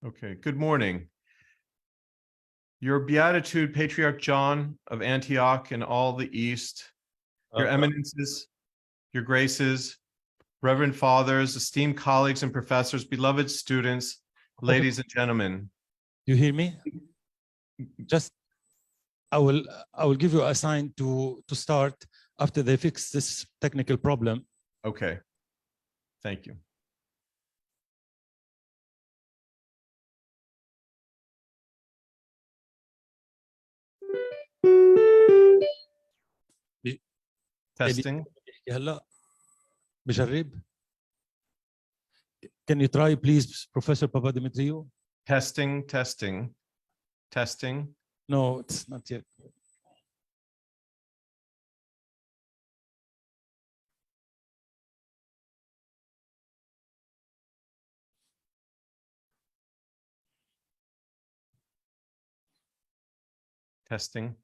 Okay, good morning. Your Beatitude, Patriarch John of Antioch and all the East, your eminences, your graces, Reverend Fathers, esteemed colleagues and professors, beloved students, ladies and gentlemen. You hear me? Just, I will give you a sign to start after they fix this technical problem. Okay, thank you. Testing. هلا بجرب. Can you try please, Professor Papademetriou? Testing, testing, testing. No, it's not yet. Testing.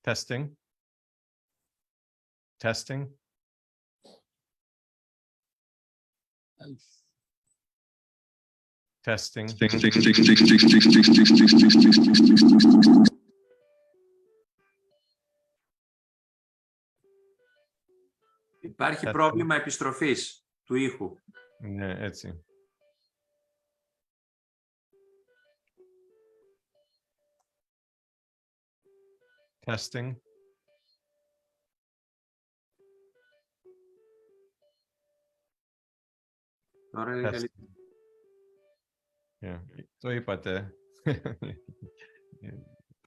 Testing. Testing. Testing. Υπάρχει πρόβλημα επιστροφής του ήχου. Ναι, έτσι. Testing. Τώρα είναι καλύτερα. Το είπατε.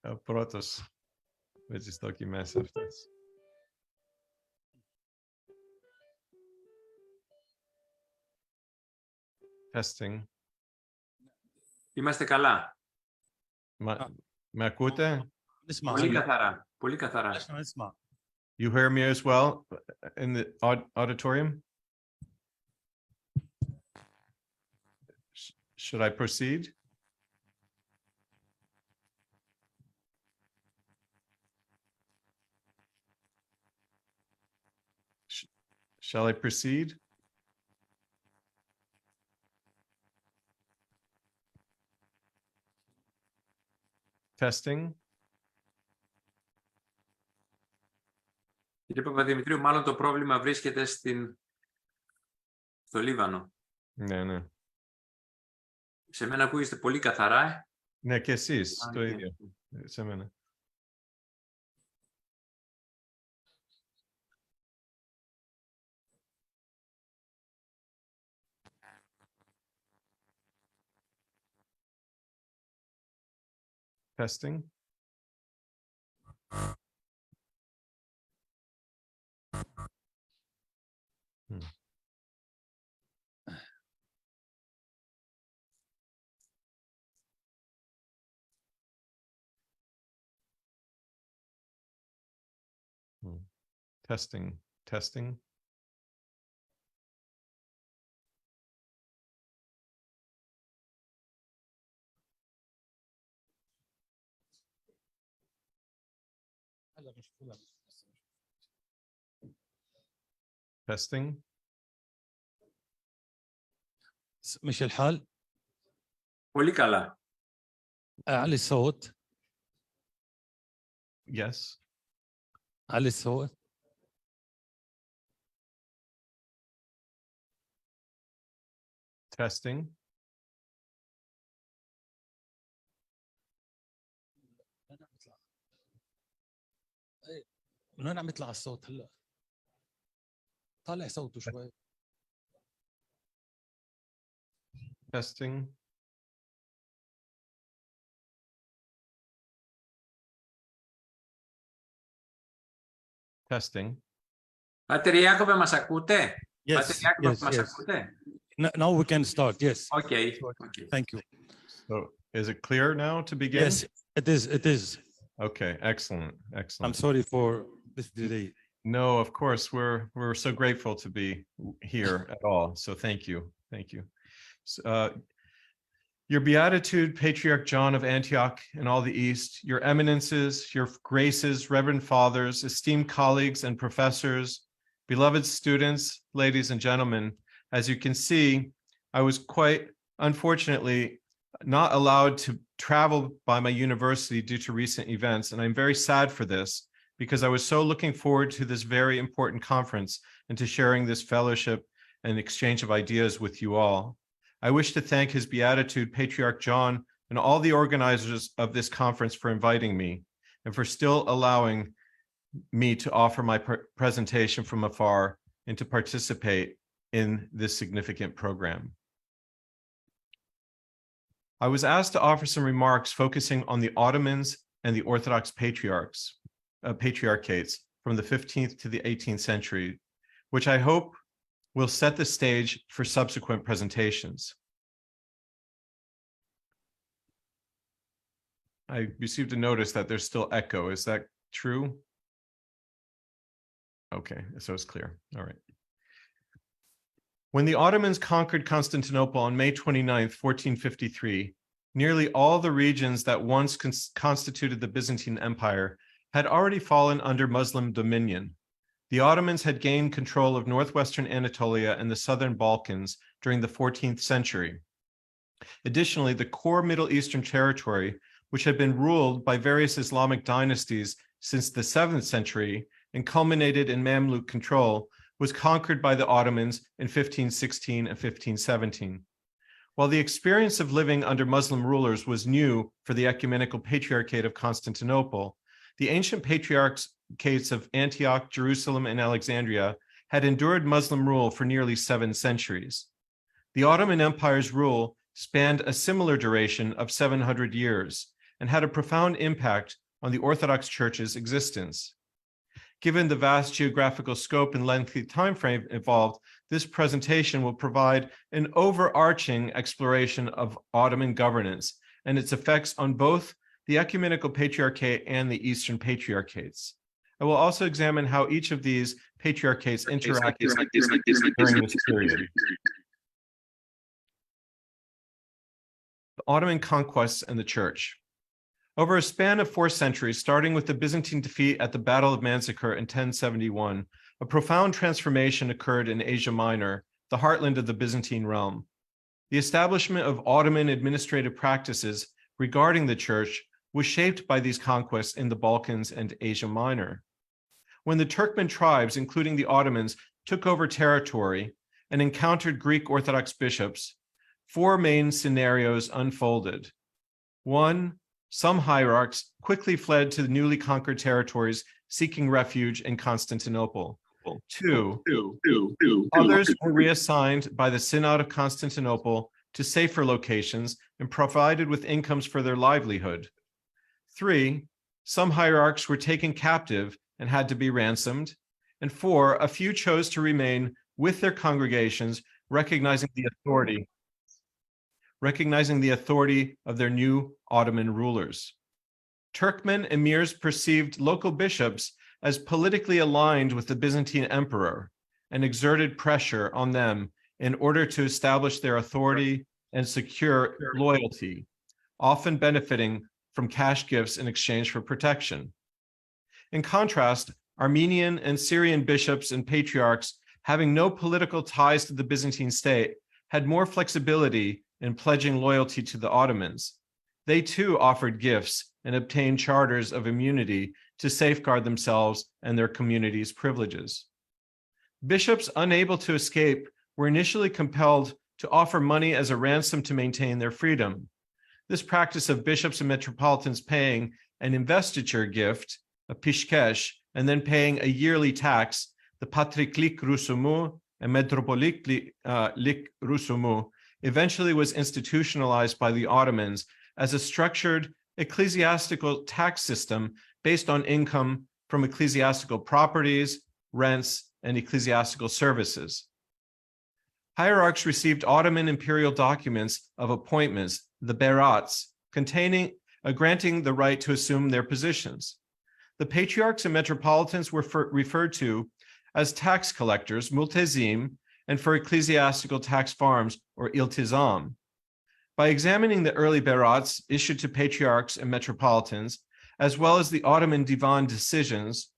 Ο πρώτος με τις δοκιμές αυτές. Testing. Είμαστε καλά. Με ακούτε? Πολύ καθαρά. Πολύ καθαρά. You hear me as well in the auditorium? Should I proceed? Shall I proceed? Testing. Κύριε Παπαδημητρίου, μάλλον το πρόβλημα βρίσκεται στο Λίβανο. Ναι, ναι. Σε μένα ακούγεστε πολύ καθαρά. Ναι, και εσείς, το ίδιο. Σε μένα. Testing. Testing, testing. Testing. مش الحال؟ Πολύ καλά. علي الصوت. Yes. علي الصوت. Testing. من وين عم يطلع الصوت هلا؟ طالع صوته شوي. Testing. Testing. Πάτερ Ιάκωβε, μας ακούτε? Yes, Πάτερ Ιάκωβε, yes, μας yes. ακούτε? Now we can start. Yes. Okay. Thank you. So is it clear now to begin? Yes, it is. It is. Okay, excellent, excellent. I'm sorry for this delay. No, of course, we're so grateful to be here at all. So thank you. Your Beatitude, Patriarch John of Antioch and all the East, your eminences, your graces, reverend fathers, esteemed colleagues and professors, beloved students, ladies and gentlemen, as you can see, I was quite unfortunately not allowed to travel by my university due to recent events, and I'm very sad for this because I was so looking forward to this very important conference and to sharing this fellowship and exchange of ideas with you all. I wish to thank His Beatitude, Patriarch John, and all the organizers of this conference for inviting me and for still allowing me to offer my presentation from afar and to participate in this significant program. I was asked to offer some remarks focusing on the Ottomans and the Orthodox Patriarchates from the 15th to the 18th century, which I hope will set the stage for subsequent presentations. I received a notice that there's still echo. Is that true? Okay, so it's clear. All right. When the Ottomans conquered Constantinople on May 29th, 1453, nearly all the regions that once constituted the Byzantine Empire had already fallen under Muslim dominion. The Ottomans had gained control of northwestern Anatolia and the southern Balkans during the 14th century. Additionally, the core Middle Eastern territory, which had been ruled by various Islamic dynasties since the 7th century and culminated in Mamluk control, was conquered by the Ottomans in 1516 and 1517. While the experience of living under Muslim rulers was new for the ecumenical Patriarchate of Constantinople, the ancient patriarchates of Antioch, Jerusalem, and Alexandria had endured Muslim rule for nearly 7 centuries. The Ottoman Empire's rule spanned a similar duration of 700 years and had a profound impact on the Orthodox Church's existence. Given the vast geographical scope and lengthy time frame involved, this presentation will provide an overarching exploration of Ottoman governance and its effects on both the Ecumenical Patriarchate and the Eastern Patriarchates. I will also examine how each of these patriarchates interacted during this period. The Ottoman conquests and the Church. Over a span of 4 centuries, starting with the Byzantine defeat at the Battle of Manzikert in 1071, a profound transformation occurred in Asia Minor, the heartland of the Byzantine realm. The establishment of Ottoman administrative practices regarding the Church was shaped by these conquests in the Balkans and Asia Minor. When the Turkmen tribes, including the Ottomans, took over territory and encountered Greek Orthodox bishops, 4 main scenarios unfolded. 1, some hierarchs quickly fled to the newly conquered territories, seeking refuge in Constantinople. 2, others were reassigned by the Synod of Constantinople to safer locations and provided with incomes for their livelihood. 3, some hierarchs were taken captive and had to be ransomed. And 4, a few chose to remain with their congregations, recognizing the authority of their new Ottoman rulers. Turkmen emirs perceived local bishops as politically aligned with the Byzantine emperor and exerted pressure on them in order to establish their authority and secure loyalty, often benefiting from cash gifts in exchange for protection. In contrast, Armenian and Syrian bishops and patriarchs, having no political ties to the Byzantine state, had more flexibility in pledging loyalty to the Ottomans. They too offered gifts and obtained charters of immunity to safeguard themselves and their community's privileges. Bishops unable to escape were initially compelled to offer money as a ransom to maintain their freedom. This practice of bishops and metropolitans paying an investiture gift, a pishkesh, and then paying a yearly tax, the patriklik rusumu and metropolik rusumu, eventually was institutionalized by the Ottomans as a structured ecclesiastical tax system based on income from ecclesiastical properties, rents, and ecclesiastical services. Hierarchs received Ottoman imperial documents of appointments, the berats, granting the right to assume their positions. The patriarchs and metropolitans were referred to as tax collectors, multezim, and for ecclesiastical tax farms, or iltizam. By examining the early Beirats issued to patriarchs and metropolitans, as well as the Ottoman divan decisions,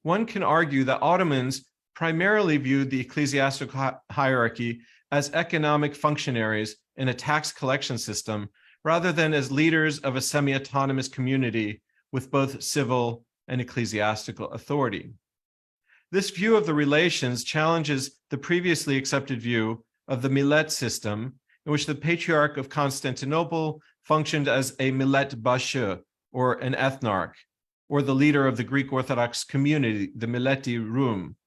one can argue that Ottomans primarily viewed the ecclesiastical hierarchy as economic functionaries in a tax collection system, rather than as leaders of a semi-autonomous community with both civil and ecclesiastical authority. This view of the relations challenges the previously accepted view of the millet system, in which the Patriarch of Constantinople functioned as a millet bashe, or an ethnarch, or the leader of the Greek Orthodox community, the Milleti Rum,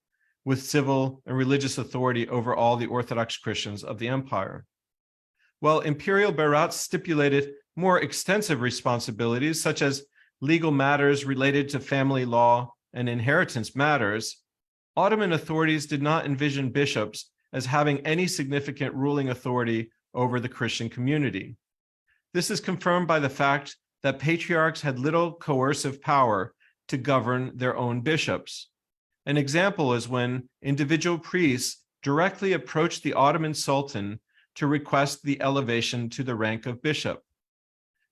with civil and religious authority over all the Orthodox Christians of the empire. While imperial Beirats stipulated more extensive responsibilities, such as legal matters related to family law and inheritance matters, Ottoman authorities did not envision bishops as having any significant ruling authority over the Christian community. This is confirmed by the fact that patriarchs had little coercive power to govern their own bishops. An example is when individual priests directly approached the Ottoman Sultan to request the elevation to the rank of bishop.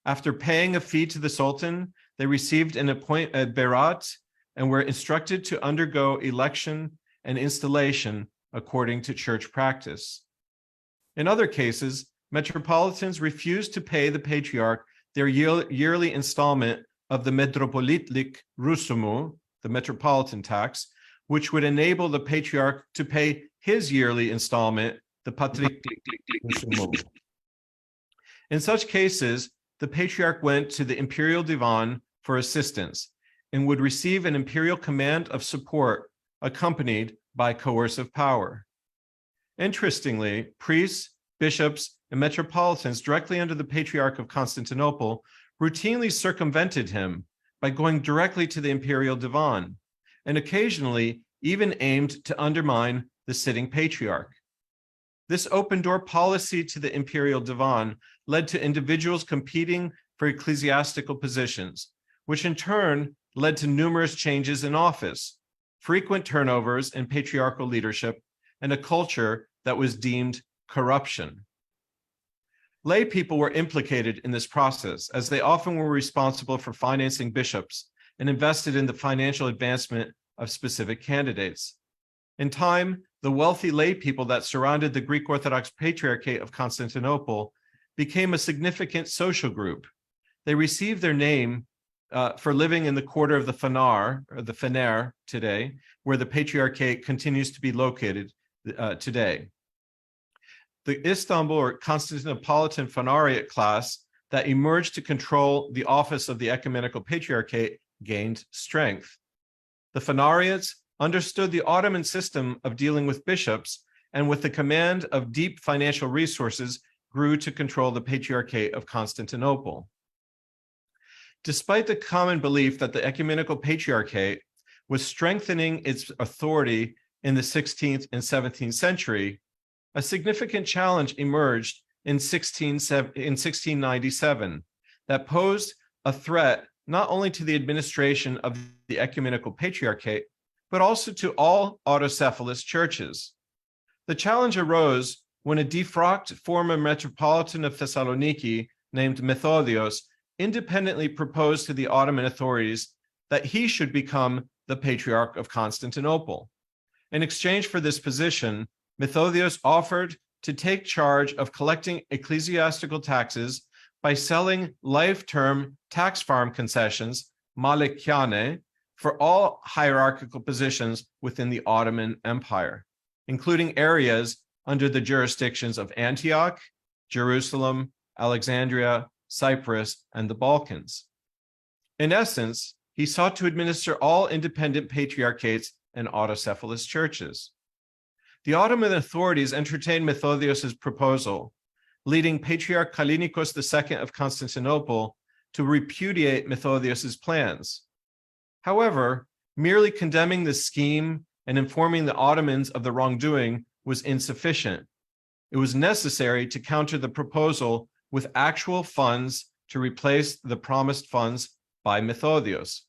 After paying a fee to the Sultan, they received an appointment at Beirat and were instructed to undergo election and installation according to church practice. In other cases, metropolitans refused to pay the patriarch their yearly installment of the metropolitlik rusumu, the metropolitan tax, which would enable the patriarch to pay his yearly installment, the patrik rusumu. In such cases, the patriarch went to the imperial divan for assistance and would receive an imperial command of support accompanied by coercive power. Interestingly, priests, bishops, and metropolitans directly under the Patriarch of Constantinople routinely circumvented him by going directly to the imperial divan, and occasionally even aimed to undermine the sitting patriarch. This open-door policy to the imperial divan led to individuals competing for ecclesiastical positions, which in turn led to numerous changes in office, frequent turnovers in patriarchal leadership, and a culture that was deemed corruption. Lay people were implicated in this process, as they often were responsible for financing bishops and invested in the financial advancement of specific candidates. In time, the wealthy lay people that surrounded the Greek Orthodox Patriarchate of Constantinople became a significant social group. They received their name for living in the quarter of the Fanar, or the Fener today, where the Patriarchate continues to be located today. The Istanbul or Constantinopolitan Fanariate class that emerged to control the office of the Ecumenical Patriarchate gained strength. The Fanariates understood the Ottoman system of dealing with bishops, and with the command of deep financial resources, grew to control the Patriarchate of Constantinople. Despite the common belief that the Ecumenical Patriarchate was strengthening its authority in the 16th and 17th century, a significant challenge emerged in 1697 that posed a threat not only to the administration of the Ecumenical Patriarchate, but also to all autocephalous churches. The challenge arose when a defrocked former metropolitan of Thessaloniki named Méthodes independently proposed to the Ottoman authorities that he should become the Patriarch of Constantinople. In exchange for this position, Méthodes offered to take charge of collecting ecclesiastical taxes by selling life-term tax farm concessions, malikiane, for all hierarchical positions within the Ottoman Empire, including areas under the jurisdictions of Antioch, Jerusalem, Alexandria, Cyprus, and the Balkans. In essence, he sought to administer all independent patriarchates and autocephalous churches. The Ottoman authorities entertained Méthodes' proposal, leading Patriarch Kallinikos II of Constantinople to repudiate Méthodes' plans. However, merely condemning the scheme and informing the Ottomans of the wrongdoing was insufficient. It was necessary to counter the proposal with actual funds to replace the promised funds by Méthodes.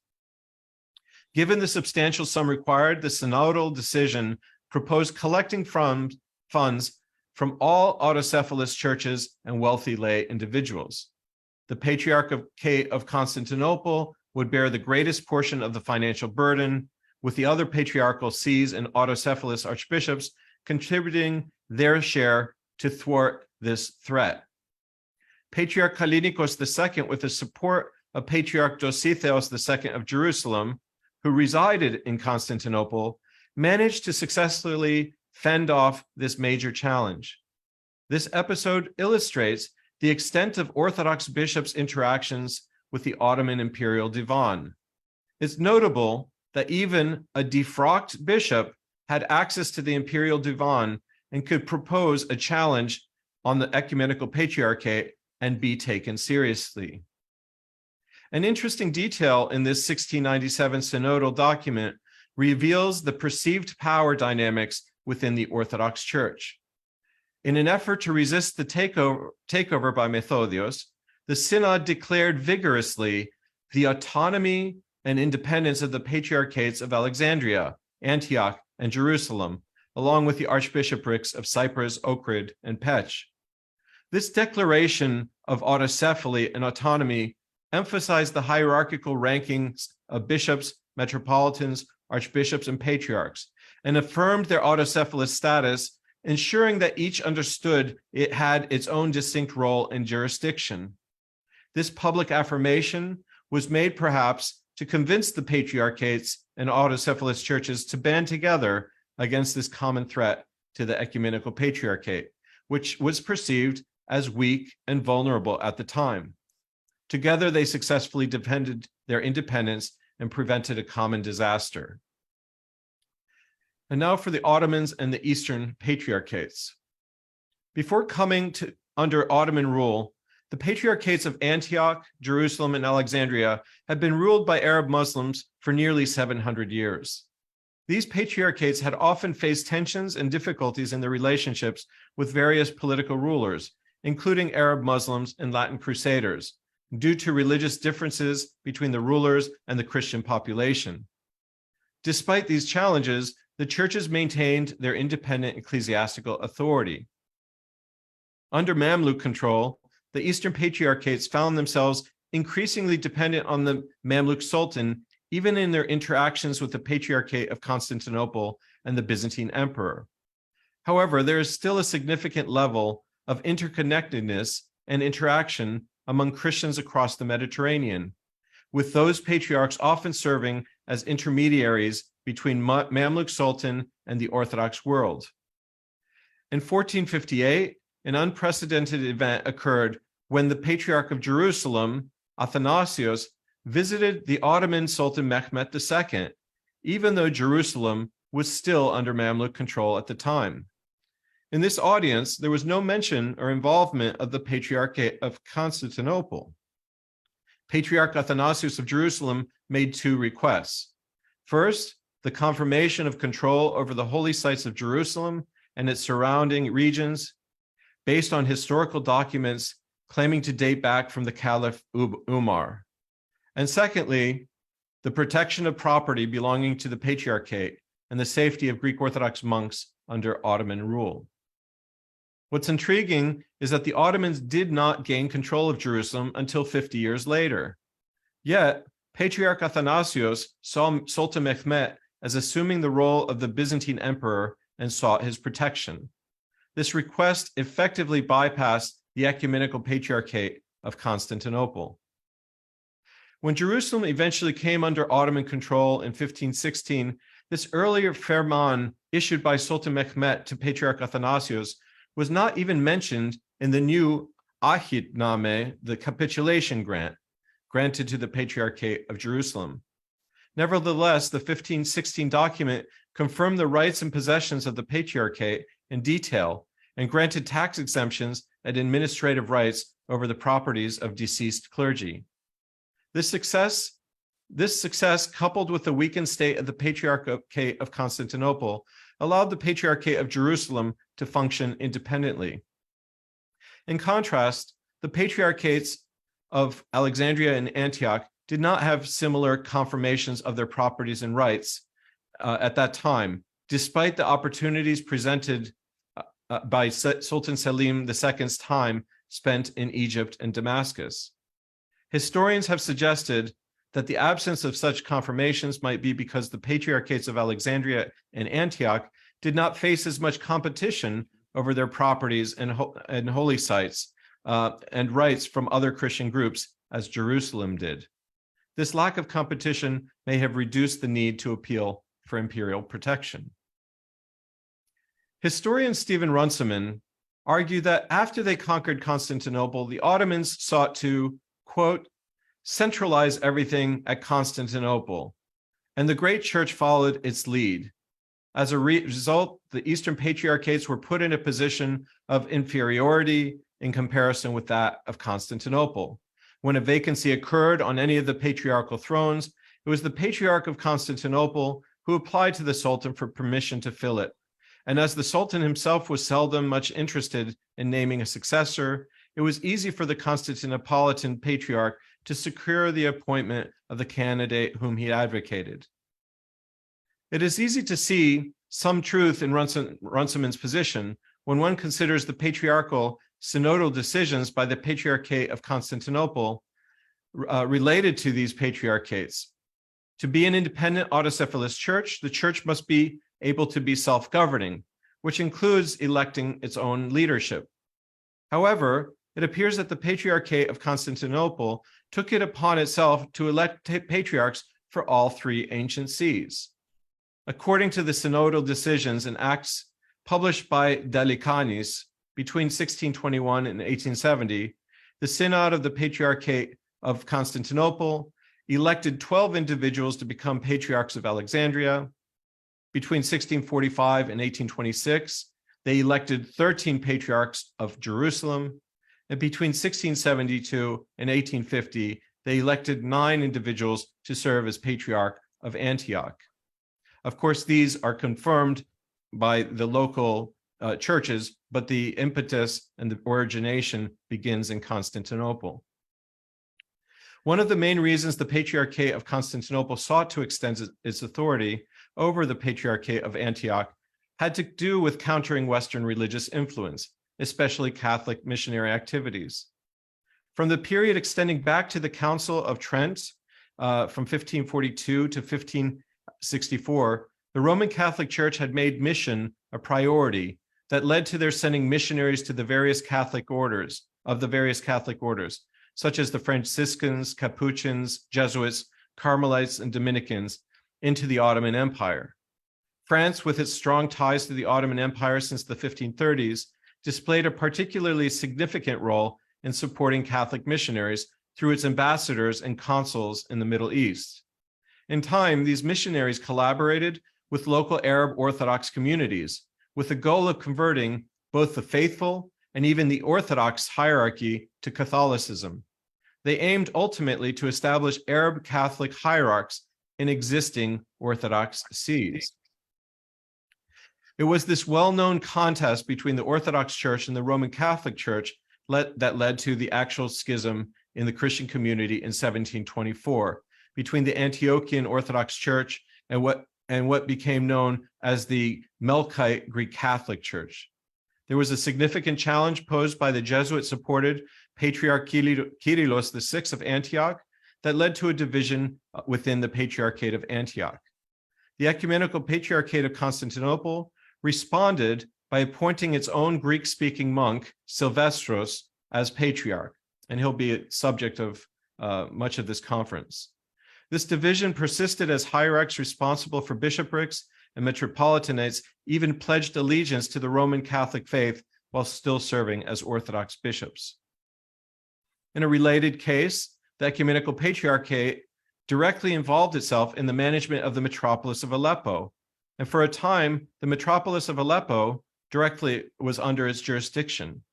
Given the substantial sum required, the synodal decision proposed collecting funds from all autocephalous churches and wealthy lay individuals. The Patriarchate of Constantinople would bear the greatest portion of the financial burden, with the other patriarchal sees and autocephalous archbishops contributing their share to thwart this threat. Patriarch Kallinikos II, with the support of Patriarch Dositheos II of Jerusalem, who resided in Constantinople, managed to successfully fend off this major challenge. This episode illustrates the extent of Orthodox bishops' interactions with the Ottoman imperial divan. It's notable that even a defrocked bishop had access to the imperial divan and could propose a challenge on the ecumenical patriarchate and be taken seriously. An interesting detail in this 1697 synodal document reveals the perceived power dynamics within the Orthodox Church. In an effort to resist the takeover by Méthodes, the synod declared vigorously the autonomy and independence of the patriarchates of Alexandria, Antioch, and Jerusalem, along with the archbishoprics of Cyprus, Ohrid, and Pech. This declaration of autocephaly and autonomy emphasized the hierarchical rankings of bishops, metropolitans, archbishops, and patriarchs, and affirmed their autocephalous status, ensuring that each understood it had its own distinct role and jurisdiction. This public affirmation was made perhaps to convince the patriarchates and autocephalous churches to band together against this common threat to the ecumenical patriarchate, which was perceived as weak and vulnerable at the time. Together, they successfully defended their independence and prevented a common disaster. And now for the Ottomans and the Eastern patriarchates. Before coming to under Ottoman rule, the patriarchates of Antioch, Jerusalem, and Alexandria had been ruled by Arab Muslims for nearly 700 years. These patriarchates had often faced tensions and difficulties in their relationships with various political rulers, including Arab Muslims and Latin Crusaders, due to religious differences between the rulers and the Christian population. Despite these challenges, the churches maintained their independent ecclesiastical authority. Under Mamluk control, the Eastern patriarchates found themselves increasingly dependent on the Mamluk Sultan, even in their interactions with the Patriarchate of Constantinople and the Byzantine Emperor. However, there is still a significant level of interconnectedness and interaction among Christians across the Mediterranean, with those patriarchs often serving as intermediaries between Mamluk Sultan and the Orthodox world. In 1458, an unprecedented event occurred when the Patriarch of Jerusalem, Athanasius, visited the Ottoman Sultan Mehmed II, even though Jerusalem was still under Mamluk control at the time. In this audience, there was no mention or involvement of the Patriarchate of Constantinople. Patriarch Athanasius of Jerusalem made two requests. First, the confirmation of control over the holy sites of Jerusalem and its surrounding regions, based on historical documents claiming to date back from the Caliph Umar. And secondly, the protection of property belonging to the Patriarchate and the safety of Greek Orthodox monks under Ottoman rule. What's intriguing is that the Ottomans did not gain control of Jerusalem until 50 years later. Yet, Patriarch Athanasius saw Sultan Mehmed as assuming the role of the Byzantine emperor and sought his protection. This request effectively bypassed the ecumenical patriarchate of Constantinople. When Jerusalem eventually came under Ottoman control in 1516, this earlier firman issued by Sultan Mehmed to Patriarch Athanasius was not even mentioned in the new Ahidname, the capitulation grant, granted to the Patriarchate of Jerusalem. Nevertheless, the 1516 document confirmed the rights and possessions of the Patriarchate in detail and granted tax exemptions and administrative rights over the properties of deceased clergy. This success, coupled with the weakened state of the Patriarchate of Constantinople, allowed the Patriarchate of Jerusalem to function independently. In contrast, the Patriarchates of Alexandria and Antioch did not have similar confirmations of their properties and rights at that time, despite the opportunities presented Sultan Selim II's time spent in Egypt and Damascus. Historians have suggested that the absence of such confirmations might be because the Patriarchates of Alexandria and Antioch did not face as much competition over their properties and holy sites and rites from other Christian groups as Jerusalem did. This lack of competition may have reduced the need to appeal for imperial protection. Historian Stephen Runciman argued that after they conquered Constantinople, the Ottomans sought to, quote, centralize everything at Constantinople, and the great church followed its lead. As a result, the Eastern Patriarchates were put in a position of inferiority in comparison with that of Constantinople. When a vacancy occurred on any of the patriarchal thrones, it was the Patriarch of Constantinople who applied to the Sultan for permission to fill it. And as the Sultan himself was seldom much interested in naming a successor, it was easy for the Constantinopolitan Patriarch to secure the appointment of the candidate whom he advocated. It is easy to see some truth in Runciman's position when one considers the patriarchal synodal decisions by the Patriarchate of Constantinople related to these patriarchates. To be an independent autocephalous church, the church must be able to be self-governing, which includes electing its own leadership. However, it appears that the Patriarchate of Constantinople took it upon itself to elect patriarchs for all three ancient sees. According to the synodal decisions and acts published by Delicanis between 1621 and 1870, the Synod of the Patriarchate of Constantinople elected 12 individuals to become patriarchs of Alexandria. Between 1645 and 1826, they elected 13 patriarchs of Jerusalem. And between 1672 and 1850, they elected 9 individuals to serve as patriarch of Antioch. Of course, these are confirmed by the local churches, but the impetus and the origination begins in Constantinople. One of the main reasons the Patriarchate of Constantinople sought to extend its authority over the Patriarchate of Antioch had to do with countering Western religious influence, especially Catholic missionary activities. From the period extending back to the Council of Trent from 1542 to 1564, the Roman Catholic Church had made mission a priority that led to their sending missionaries to the various Catholic orders, such as the Franciscans, Capuchins, Jesuits, Carmelites, and Dominicans, into the Ottoman Empire. France, with its strong ties to the Ottoman Empire since the 1530s, displayed a particularly significant role in supporting Catholic missionaries through its ambassadors and consuls in the Middle East. In time, these missionaries collaborated with local Arab Orthodox communities with the goal of converting both the faithful and even the Orthodox hierarchy to Catholicism. They aimed ultimately to establish Arab Catholic hierarchs in existing Orthodox sees. It was this well-known contest between the Orthodox Church and the Roman Catholic Church that led to the actual schism in the Christian community in 1724 between the Antiochian Orthodox Church and what became known as the Melkite Greek Catholic Church. There was a significant challenge posed by the Jesuit-supported Patriarch Kyrillos VI of Antioch that led to a division within the Patriarchate of Antioch. The Ecumenical Patriarchate of Constantinople responded by appointing its own Greek-speaking monk, Silvestros, as patriarch, and he'll be a subject of much of this conference. This division persisted as hierarchs responsible for bishoprics and metropolitanates even pledged allegiance to the Roman Catholic faith while still serving as Orthodox bishops. In a related case, the Ecumenical Patriarchate directly involved itself in the management of the metropolis of Aleppo, and for a time, the metropolis of Aleppo directly was under its jurisdiction.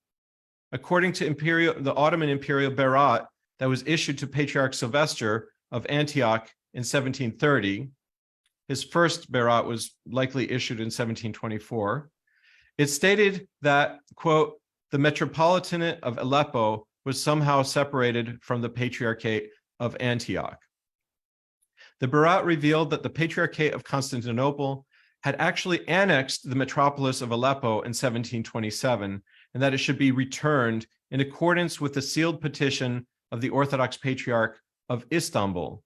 According to the Ottoman imperial berat that was issued to Patriarch Sylvester of Antioch in 1730, his first berat was likely issued in 1724, it stated that, quote, the metropolitanate of Aleppo was somehow separated from the Patriarchate of Antioch. The berat revealed that the Patriarchate of Constantinople had actually annexed the metropolis of Aleppo in 1727, and that it should be returned in accordance with the sealed petition of the Orthodox Patriarch of Istanbul.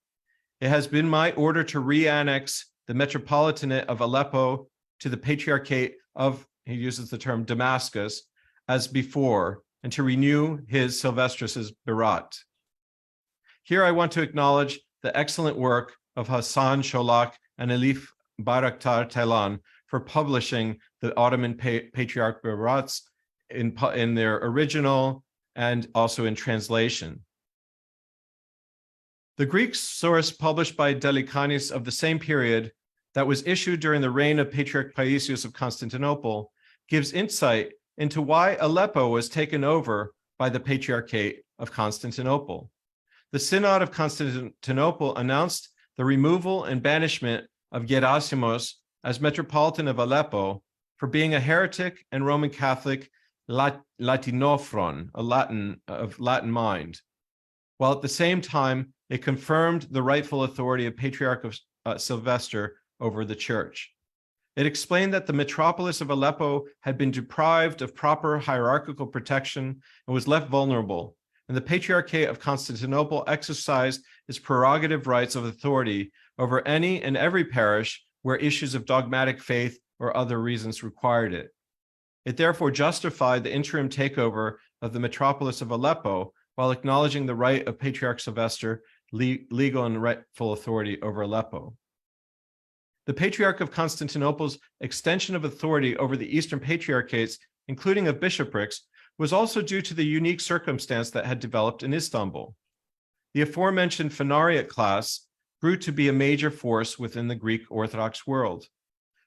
It has been my order to re-annex the Metropolitanate of Aleppo to the Patriarchate of, he uses the term Damascus, as before, and to renew his Silvestris's Berat. Here I want to acknowledge the excellent work of Hasan Sholak and Elif Bayraktar Taylan for publishing the Ottoman Patriarch Berats in their original and also in translation. The Greek source published by Delikanis of the same period that was issued during the reign of Patriarch Paisius of Constantinople gives insight into why Aleppo was taken over by the Patriarchate of Constantinople. The Synod of Constantinople announced the removal and banishment of Gerasimos as Metropolitan of Aleppo for being a heretic and Roman Catholic Latinophron, of Latin mind, while at the same time it confirmed the rightful authority of Patriarch of Sylvester over the church. It explained that the metropolis of Aleppo had been deprived of proper hierarchical protection and was left vulnerable, and the Patriarchate of Constantinople exercised its prerogative rights of authority over any and every parish where issues of dogmatic faith or other reasons required it. It therefore justified the interim takeover of the metropolis of Aleppo while acknowledging the right of Patriarch Sylvester legal and rightful authority over Aleppo. The Patriarch of Constantinople's extension of authority over the Eastern Patriarchates, including of bishoprics, was also due to the unique circumstance that had developed in Istanbul. The aforementioned Phanariot class grew to be a major force within the Greek Orthodox world.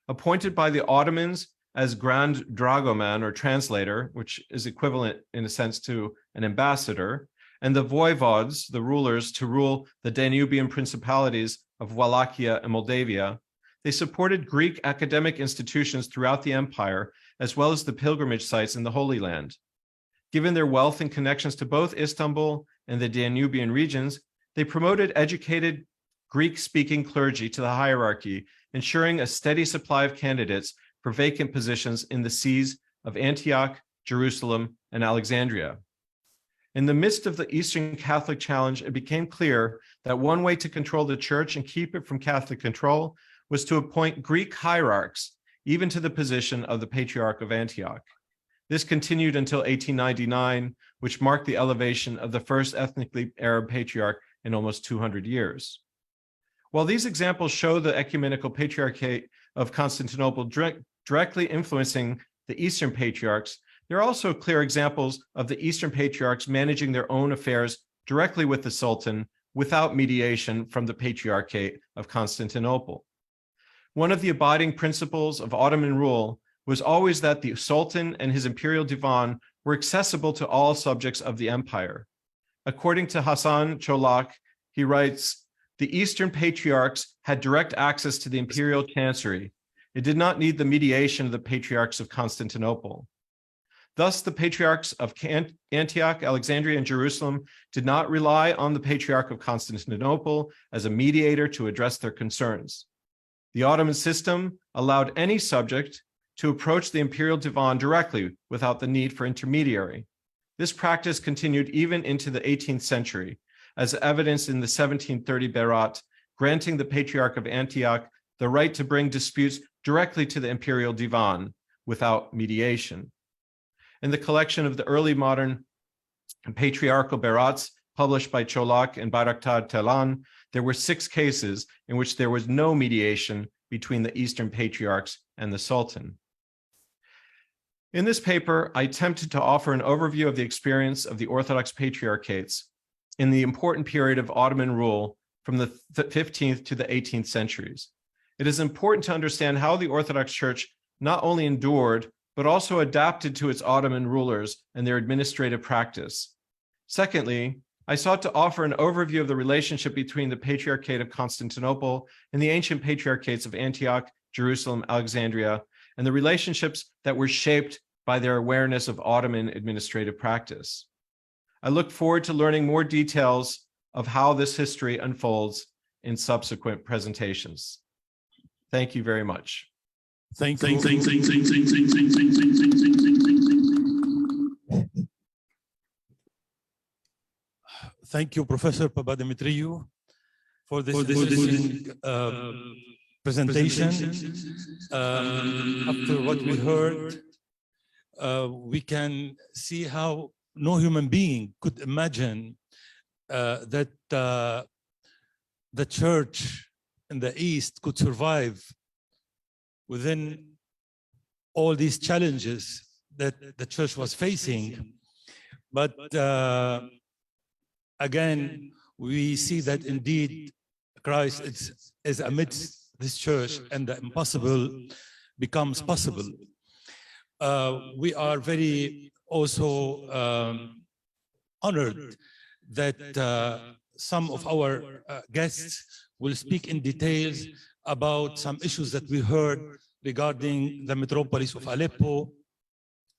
Appointed by the Ottomans as Grand Dragoman or translator, which is equivalent in a sense to an ambassador, and the voivods, the rulers, to rule the Danubian principalities of Wallachia and Moldavia, they supported Greek academic institutions throughout the empire, as well as the pilgrimage sites in the Holy Land. Given their wealth and connections to both Istanbul and the Danubian regions, they promoted educated Greek-speaking clergy to the hierarchy, ensuring a steady supply of candidates for vacant positions in the sees of Antioch, Jerusalem, and Alexandria. In the midst of the Eastern Catholic challenge, it became clear that one way to control the church and keep it from Catholic control was to appoint Greek hierarchs, even to the position of the Patriarch of Antioch. This continued until 1899, which marked the elevation of the first ethnically Arab patriarch in almost 200 years. While these examples show the ecumenical patriarchate of Constantinople directly influencing the Eastern patriarchs, there are also clear examples of the Eastern patriarchs managing their own affairs directly with the Sultan without mediation from the Patriarchate of Constantinople. One of the abiding principles of Ottoman rule was always that the Sultan and his imperial divan were accessible to all subjects of the empire. According to Hasan Cholak, he writes, "The Eastern patriarchs had direct access to the imperial chancery. It did not need the mediation of the patriarchs of Constantinople. Thus, the patriarchs of Antioch, Alexandria, and Jerusalem did not rely on the Patriarch of Constantinople as a mediator to address their concerns. The Ottoman system allowed any subject to approach the imperial divan directly without the need for intermediary. This practice continued even into the 18th century, as evidenced in the 1730 Berat, granting the Patriarch of Antioch the right to bring disputes directly to the imperial divan without mediation." In the collection of the early modern patriarchal Berats published by Cholak and Bayraktar Taylan, there were 6 cases in which there was no mediation between the Eastern patriarchs and the Sultan. In this paper, I attempted to offer an overview of the experience of the Orthodox patriarchates in the important period of Ottoman rule from the 15th to the 18th centuries. It is important to understand how the Orthodox Church not only endured, but also adapted to its Ottoman rulers and their administrative practice. Secondly, I sought to offer an overview of the relationship between the Patriarchate of Constantinople and the ancient patriarchates of Antioch, Jerusalem, Alexandria, and the relationships that were shaped by their awareness of Ottoman administrative practice. I look forward to learning more details of how this history unfolds in subsequent presentations. Thank you very much. Thank you. Thank you, Professor Papademetriou, for this interesting presentation. After what we heard, we can see how no human being could imagine that the church in the East could survive within all these challenges that the church was facing. But again, we see that indeed Christ is amidst this church, and the impossible becomes possible. We are very also honored that some of our guests will speak in details about some issues that we heard regarding the metropolis of Aleppo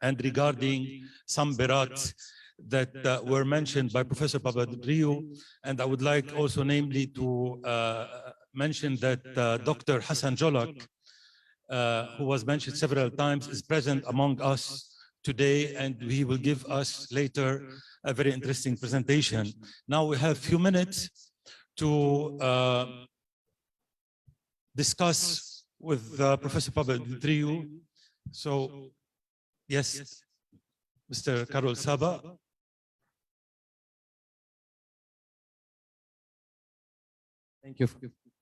and regarding some Prelates that were mentioned by Professor Papademetriou. And I would like also namely to mention that Dr. Hassan Jolak, who was mentioned several times, is present among us today, and he will give us later a very interesting presentation. Now we have a few minutes to discuss with Professor Papademetriou. So, yes, Mr. Karol Saba. Thank you.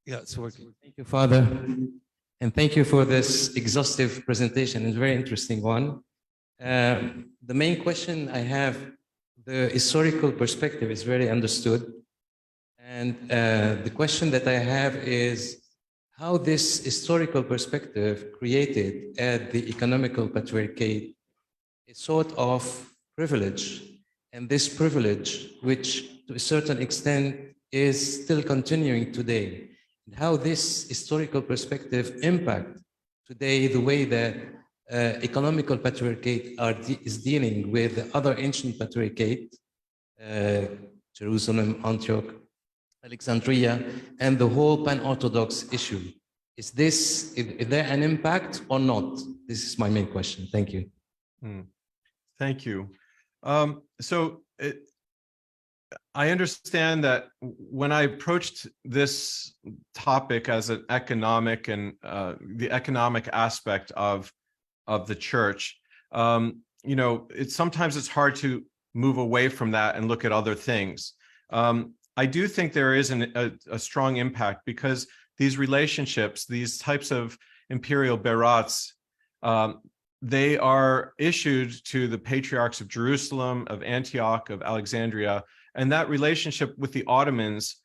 Yeah, it's working. Thank you, Father. And thank you for this exhaustive presentation. It's a very interesting one. The main question I have, the historical perspective is very understood. And the question that I have is how this historical perspective created at the economical patriarchate a sort of privilege. And this privilege, which to a certain extent is still continuing today, and how this historical perspective impact today the way that economical patriarchate is dealing with the other ancient patriarchate, Jerusalem, Antioch, Alexandria, and the whole pan-Orthodox issue. Is there an impact or not? This is my main question. Thank you. Thank you. I understand that when I approached this topic as an economic and the economic aspect of the church, you know, sometimes it's hard to move away from that and look at other things. I do think there is a strong impact because these relationships, these types of imperial berats, they are issued to the patriarchs of Jerusalem, of Antioch, of Alexandria, and that relationship with the Ottomans,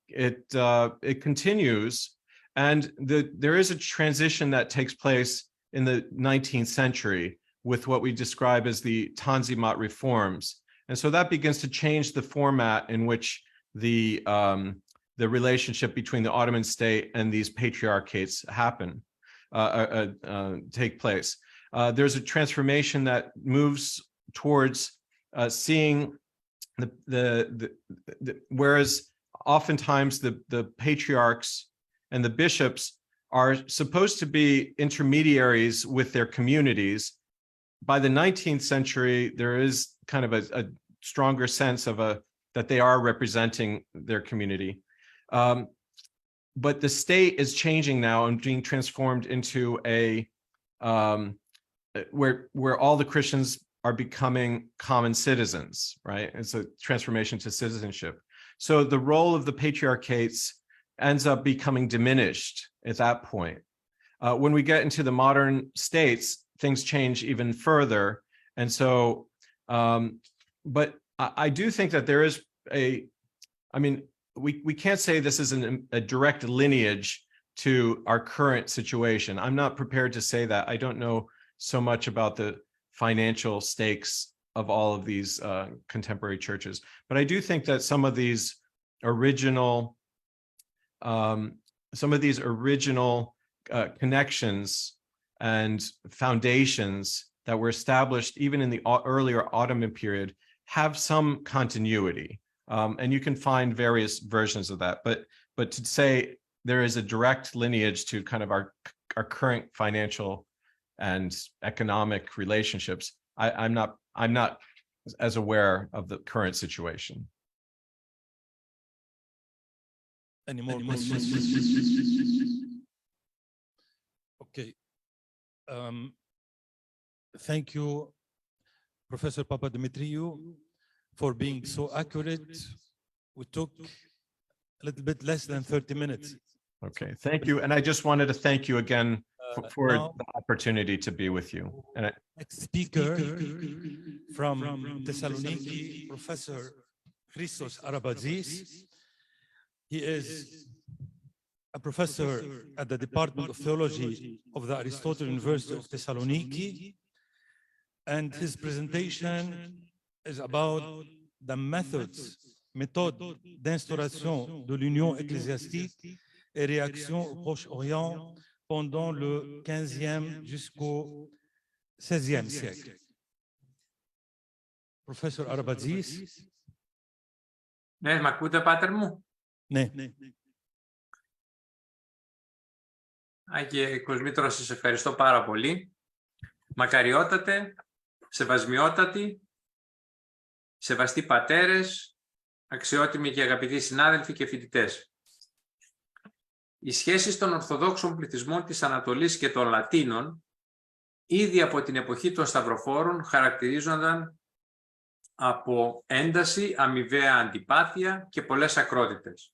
it continues, and there is a transition that takes place in the 19th century with what we describe as the Tanzimat reforms, and so that begins to change the format in which the relationship between the Ottoman state and these patriarchates take place. There's a transformation that moves towards seeing whereas oftentimes the patriarchs and the bishops are supposed to be intermediaries with their communities. By the 19th century, there is kind of a stronger sense of that they are representing their community. But the state is changing now and being transformed into where all the Christians are becoming common citizens, right? It's a transformation to citizenship. So the role of the patriarchates ends up becoming diminished at that point. When we get into the modern states, things change even further. And so, but I do think that there is we can't say this is a direct lineage to our current situation. I'm not prepared to say that. I don't know so much about the financial stakes of all of these contemporary churches, but I do think that some of these original connections and foundations that were established even in the earlier Ottoman period have some continuity. And you can find various versions of that, but to say there is a direct lineage to kind of our our current financial and economic relationships, I'm not as aware of the current situation. Any more questions? Okay. Thank you, Professor Papademetriou, for being so accurate. We took a little bit less than 30 minutes. Okay, thank you. And I just wanted to thank you again for now, the opportunity to be with you. And next speaker from Thessaloniki, Professor Christos Arambatzis. He is a professor at the Department of Theology of the Aristotle University of Thessaloniki. And his presentation is about the methods, méthodes d'instauration de l'union ecclésiastique et réactions au Proche Orient pendant le 15e jusqu'au 16e siècle. Professor Arambatzis. Ναι, μ' ακούτε, πάτερ μου? Ναι. Άγιε Κοσμήτρο, σας ευχαριστώ πάρα πολύ. Μακαριότατε, σεβασμιότατοι, σεβαστοί πατέρες, αξιότιμοι και αγαπητοί συνάδελφοι και φοιτητές. Οι σχέσεις των Ορθοδόξων πληθυσμών της Ανατολής και των Λατίνων, ήδη από την εποχή των Σταυροφόρων, χαρακτηρίζονταν από ένταση, αμοιβαία αντιπάθεια και πολλές ακρότητες.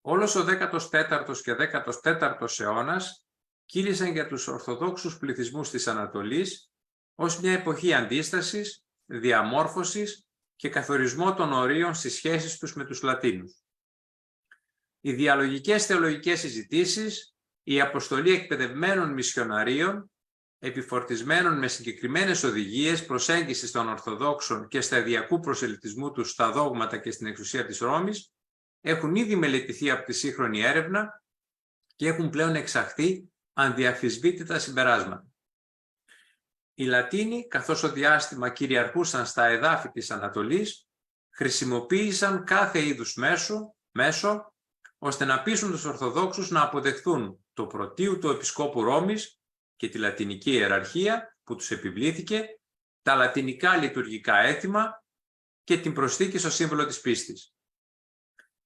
Όλος ο 14ος και 14ος αιώνας κύλησαν για τους Ορθοδόξους πληθυσμούς της Ανατολής ως μια εποχή αντίστασης, διαμόρφωσης και καθορισμό των ορίων στις σχέσεις τους με τους Λατίνους. Οι διαλογικές θεολογικές συζητήσεις, η αποστολή εκπαιδευμένων μισιοναρίων, επιφορτισμένων με συγκεκριμένες οδηγίες προσέγγισης των Ορθοδόξων και σταδιακού προσελητισμού τους στα δόγματα και στην εξουσία της Ρώμης, έχουν ήδη μελετηθεί από τη σύγχρονη έρευνα και έχουν πλέον εξαχθεί ανδιαφυσβήτητα συμπεράσματα. Οι Λατίνοι, καθώς ο διάστημα κυριαρχούσαν στα εδάφη της Ανατολής, χρησιμοποίησαν κάθε είδους μέσο ώστε να πείσουν τους Ορθοδόξους να αποδεχθούν το πρωτείου του Επισκόπου Ρώμης και τη λατινική ιεραρχία που τους επιβλήθηκε, τα λατινικά λειτουργικά έθιμα και την προσθήκη στο σύμβολο της πίστης.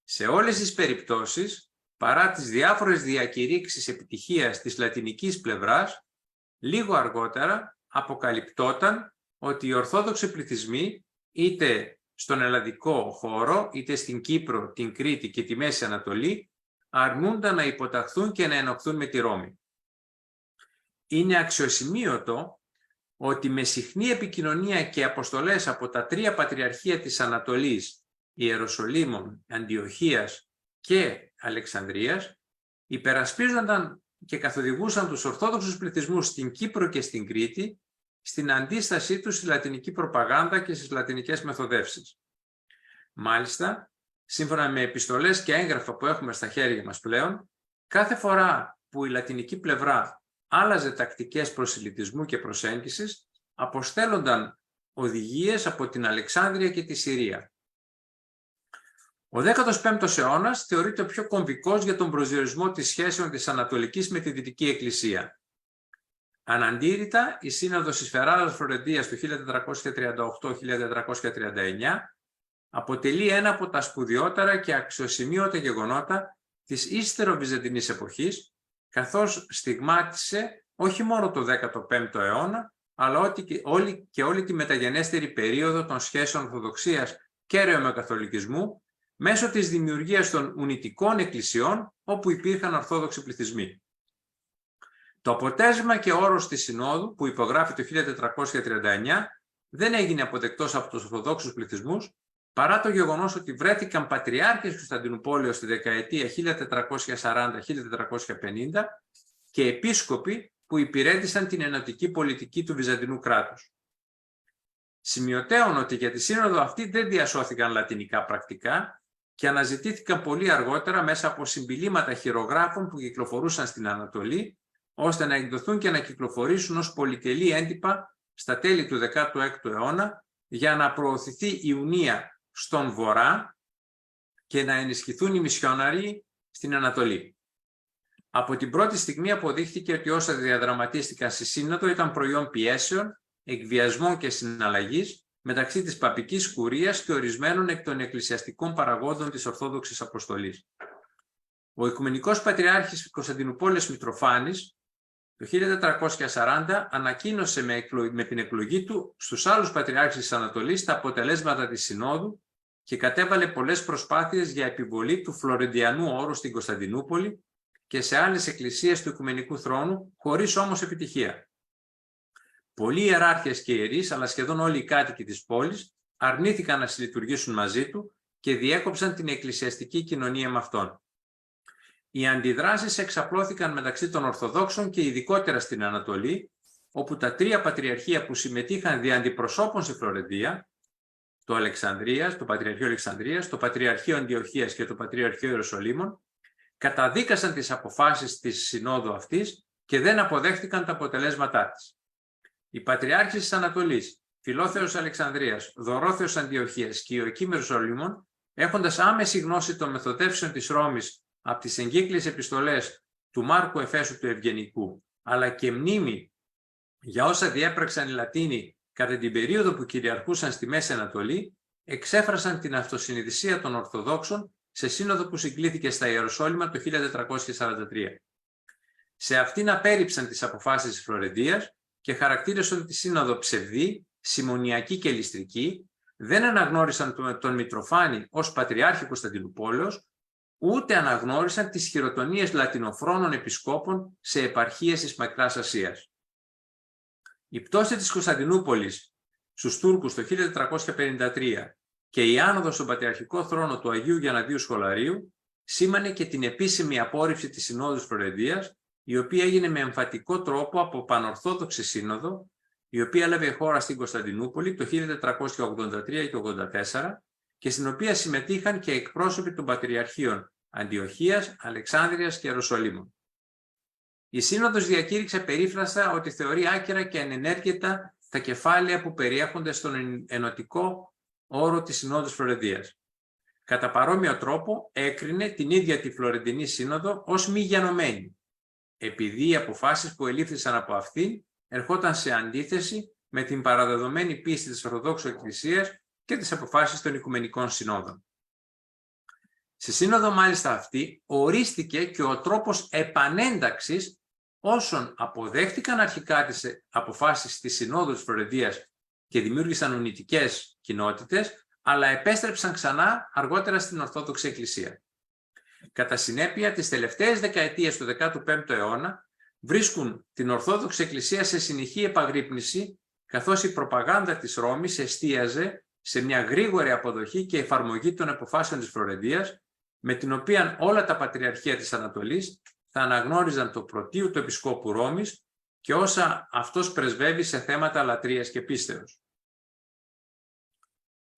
Σε όλες τις περιπτώσεις, παρά τις διάφορες διακηρύξεις επιτυχίας της λατινικής πλευράς, λίγο αργότερα αποκαλυπτόταν ότι οι Ορθόδοξοι πληθυσμοί, είτε στον ελλαδικό χώρο, είτε στην Κύπρο, την Κρήτη και τη Μέση Ανατολή, αρνούνταν να υποταχθούν και να ενοχθούν με τη Ρώμη. Είναι αξιοσημείωτο ότι με συχνή επικοινωνία και αποστολές από τα τρία πατριαρχία της Ανατολής, Ιεροσολύμων, Αντιοχίας και Αλεξανδρίας, υπερασπίζονταν και καθοδηγούσαν τους Ορθόδοξους πληθυσμούς στην Κύπρο και στην Κρήτη στην αντίστασή τους στη λατινική προπαγάνδα και στις λατινικές μεθοδεύσεις. Μάλιστα, σύμφωνα με επιστολές και έγγραφα που έχουμε στα χέρια μας πλέον, κάθε φορά που η λατινική πλευρά άλλαζε τακτικές προσελητισμού και προσέγγισης, αποστέλλονταν οδηγίες από την Αλεξάνδρεια και τη Συρία. Ο 15ος αιώνας θεωρείται ο πιο κομβικός για τον προσδιορισμό της σχέσεων της Ανατολικής με τη Δυτική Εκκλησία. Αναντήρητα, η Σύνοδος της Φερράρας Φλωρεντίας του 1438-1439 αποτελεί ένα από τα σπουδαιότερα και αξιοσημείωτα γεγονότα της ύστερο-βυζαντινής εποχής, καθώς στιγμάτισε όχι μόνο το 15ο αιώνα, αλλά όλη τη μεταγενέστερη περίοδο των σχέσεων Ορθοδοξίας και Ρωμαιοκαθολικισμού, μέσω της δημιουργίας των ουνητικών εκκλησιών όπου υπήρχαν Ορθόδοξοι πληθυσμοί. Το αποτέλεσμα και όρος της Συνόδου που υπογράφει το 1439 δεν έγινε αποδεκτός από τους Ορθοδόξους πληθυσμούς παρά το γεγονός ότι βρέθηκαν πατριάρχες Κωνσταντινουπόλεως στη δεκαετία 1440-1450 και επίσκοποι που υπηρέτησαν την ενωτική πολιτική του Βυζαντινού κράτους. Σημειωτέων ότι για τη σύνοδο αυτή δεν διασώθηκαν λατινικά πρακτικά και αναζητήθηκαν πολύ αργότερα μέσα από συμπιλήματα χειρογράφων που κυκλοφορούσαν στην Ανατολή, ώστε να εκδοθούν και να κυκλοφορήσουν ως πολυτελή έντυπα στα τέλη του 16ου αιώνα για να προωθηθεί η Ιουνία στον Βορρά και να ενισχυθούν οι μισιοναροί στην Ανατολή. Από την πρώτη στιγμή αποδείχθηκε ότι όσα διαδραματίστηκαν στη Σύνοδο ήταν προϊόν πιέσεων, εκβιασμών και συναλλαγής μεταξύ της παπικής κουρίας και ορισμένων εκ των εκκλησιαστικών παραγόντων της Ορθόδοξης Αποστολής. Ο Οικουμενικός Πατριάρχης Κωνσταντινούπολης Μητροφάνης το 1440 ανακοίνωσε με την εκλογή του στους άλλους Πατριάρχες της Ανατολής τα αποτελέσματα της Συνόδου και κατέβαλε πολλές προσπάθειες για επιβολή του Φλωρεντιανού όρου στην Κωνσταντινούπολη και σε άλλες εκκλησίες του Οικουμενικού Θρόνου, χωρίς όμως επιτυχία. Πολλοί ιεράρχες και ιερείς, αλλά σχεδόν όλοι οι κάτοικοι της πόλης, αρνήθηκαν να συλλειτουργήσουν μαζί του και διέκοψαν την εκκλησιαστική κοινωνία με αυτόν. Οι αντιδράσεις εξαπλώθηκαν μεταξύ των Ορθοδόξων και ειδικότερα στην Ανατολή, όπου τα τρία πατριαρχία που συμμετείχαν δια αντιπροσώπων στη Φλωρεντία, το Πατριαρχείο Αλεξανδρίας, το Πατριαρχείο Αντιοχίας και το Πατριαρχείο Ιεροσολύμων, καταδίκασαν τις αποφάσεις της Συνόδου αυτής και δεν αποδέχτηκαν τα αποτελέσματά της. Οι Πατριάρχες της Ανατολής, Φιλόθεος Αλεξανδρίας, Δωρόθεος Αντιοχίας και Ιωακήμ Ιεροσολύμων, έχοντας άμεση γνώση των μεθοδεύσεων της Ρώμης από τις εγκύκλιες επιστολές του Μάρκου Εφέσου του Ευγενικού, αλλά και μνήμη για όσα διέπραξαν οι Λατίνοι κατά την περίοδο που κυριαρχούσαν στη Μέση Ανατολή, εξέφρασαν την αυτοσυνειδησία των Ορθοδόξων σε σύνοδο που συγκλήθηκε στα Ιεροσόλυμα το 1443. Σε αυτήν απέρριψαν τις αποφάσεις της Φλωρεντίας και χαρακτήρισαν τη σύνοδο ψευδή, συμμονιακή και ληστρική, δεν αναγνώρισαν τον Μητροφάνη ως Πατριάρχη Κωνσταντινούπολεως, ούτε αναγνώρισαν τις χειροτονίες λατινοφρόνων επισκόπων σε επαρχίες της Μακράς Ασίας. Η πτώση της Κωνσταντινούπολης στους Τούρκους το 1453 και η άνοδος στον Πατριαρχικό θρόνο του Αγίου Γιανναδίου Σχολαρίου σήμανε και την επίσημη απόρριψη της Συνόδου Φλωρεντίας, η οποία έγινε με εμφατικό τρόπο από Πανορθόδοξη Σύνοδο, η οποία έλαβε χώρα στην Κωνσταντινούπολη το 1483 και 1484 και στην οποία συμμετείχαν και εκπρόσωποι των Πατριαρχείων Αντιοχίας, Αλεξάνδρειας και Ιεροσολύμων. Η Σύνοδος διακήρυξε περίφραστα ότι θεωρεί άκερα και ανενέργητα τα κεφάλαια που περιέχονται στον ενωτικό όρο της Συνόδους Φλωρεντίας. Κατά παρόμοιο τρόπο έκρινε την ίδια τη Φλωρεντινή Σύνοδο ως μη γενομένη, επειδή οι αποφάσεις που ελήφθησαν από αυτήν ερχόταν σε αντίθεση με την παραδεδομένη πίστη της Ορθοδόξου Εκκλησίας και τις αποφάσεις των Οικουμενικών Συνόδων. Στη Σύνοδο μάλιστα αυτή ορίστηκε και ο τρόπος επανένταξης όσων αποδέχτηκαν αρχικά τις αποφάσεις της Συνόδου της Φλωρεντίας και δημιούργησαν ουνητικές κοινότητες, αλλά επέστρεψαν ξανά αργότερα στην Ορθόδοξη Εκκλησία. Κατά συνέπεια, τις τελευταίες δεκαετίες του 15ου αιώνα βρίσκουν την Ορθόδοξη Εκκλησία σε συνεχή επαγρύπνηση, καθώς η προπαγάνδα της Ρώμης εστίαζε σε μια γρήγορη αποδοχή και εφαρμογή των αποφάσεων της Φλωρεντίας, με την οποία όλα τα Πατριαρχεία της Ανατολής θα αναγνώριζαν το πρωτείου του Επισκόπου Ρώμης και όσα αυτός πρεσβεύει σε θέματα λατρείας και πίστεως.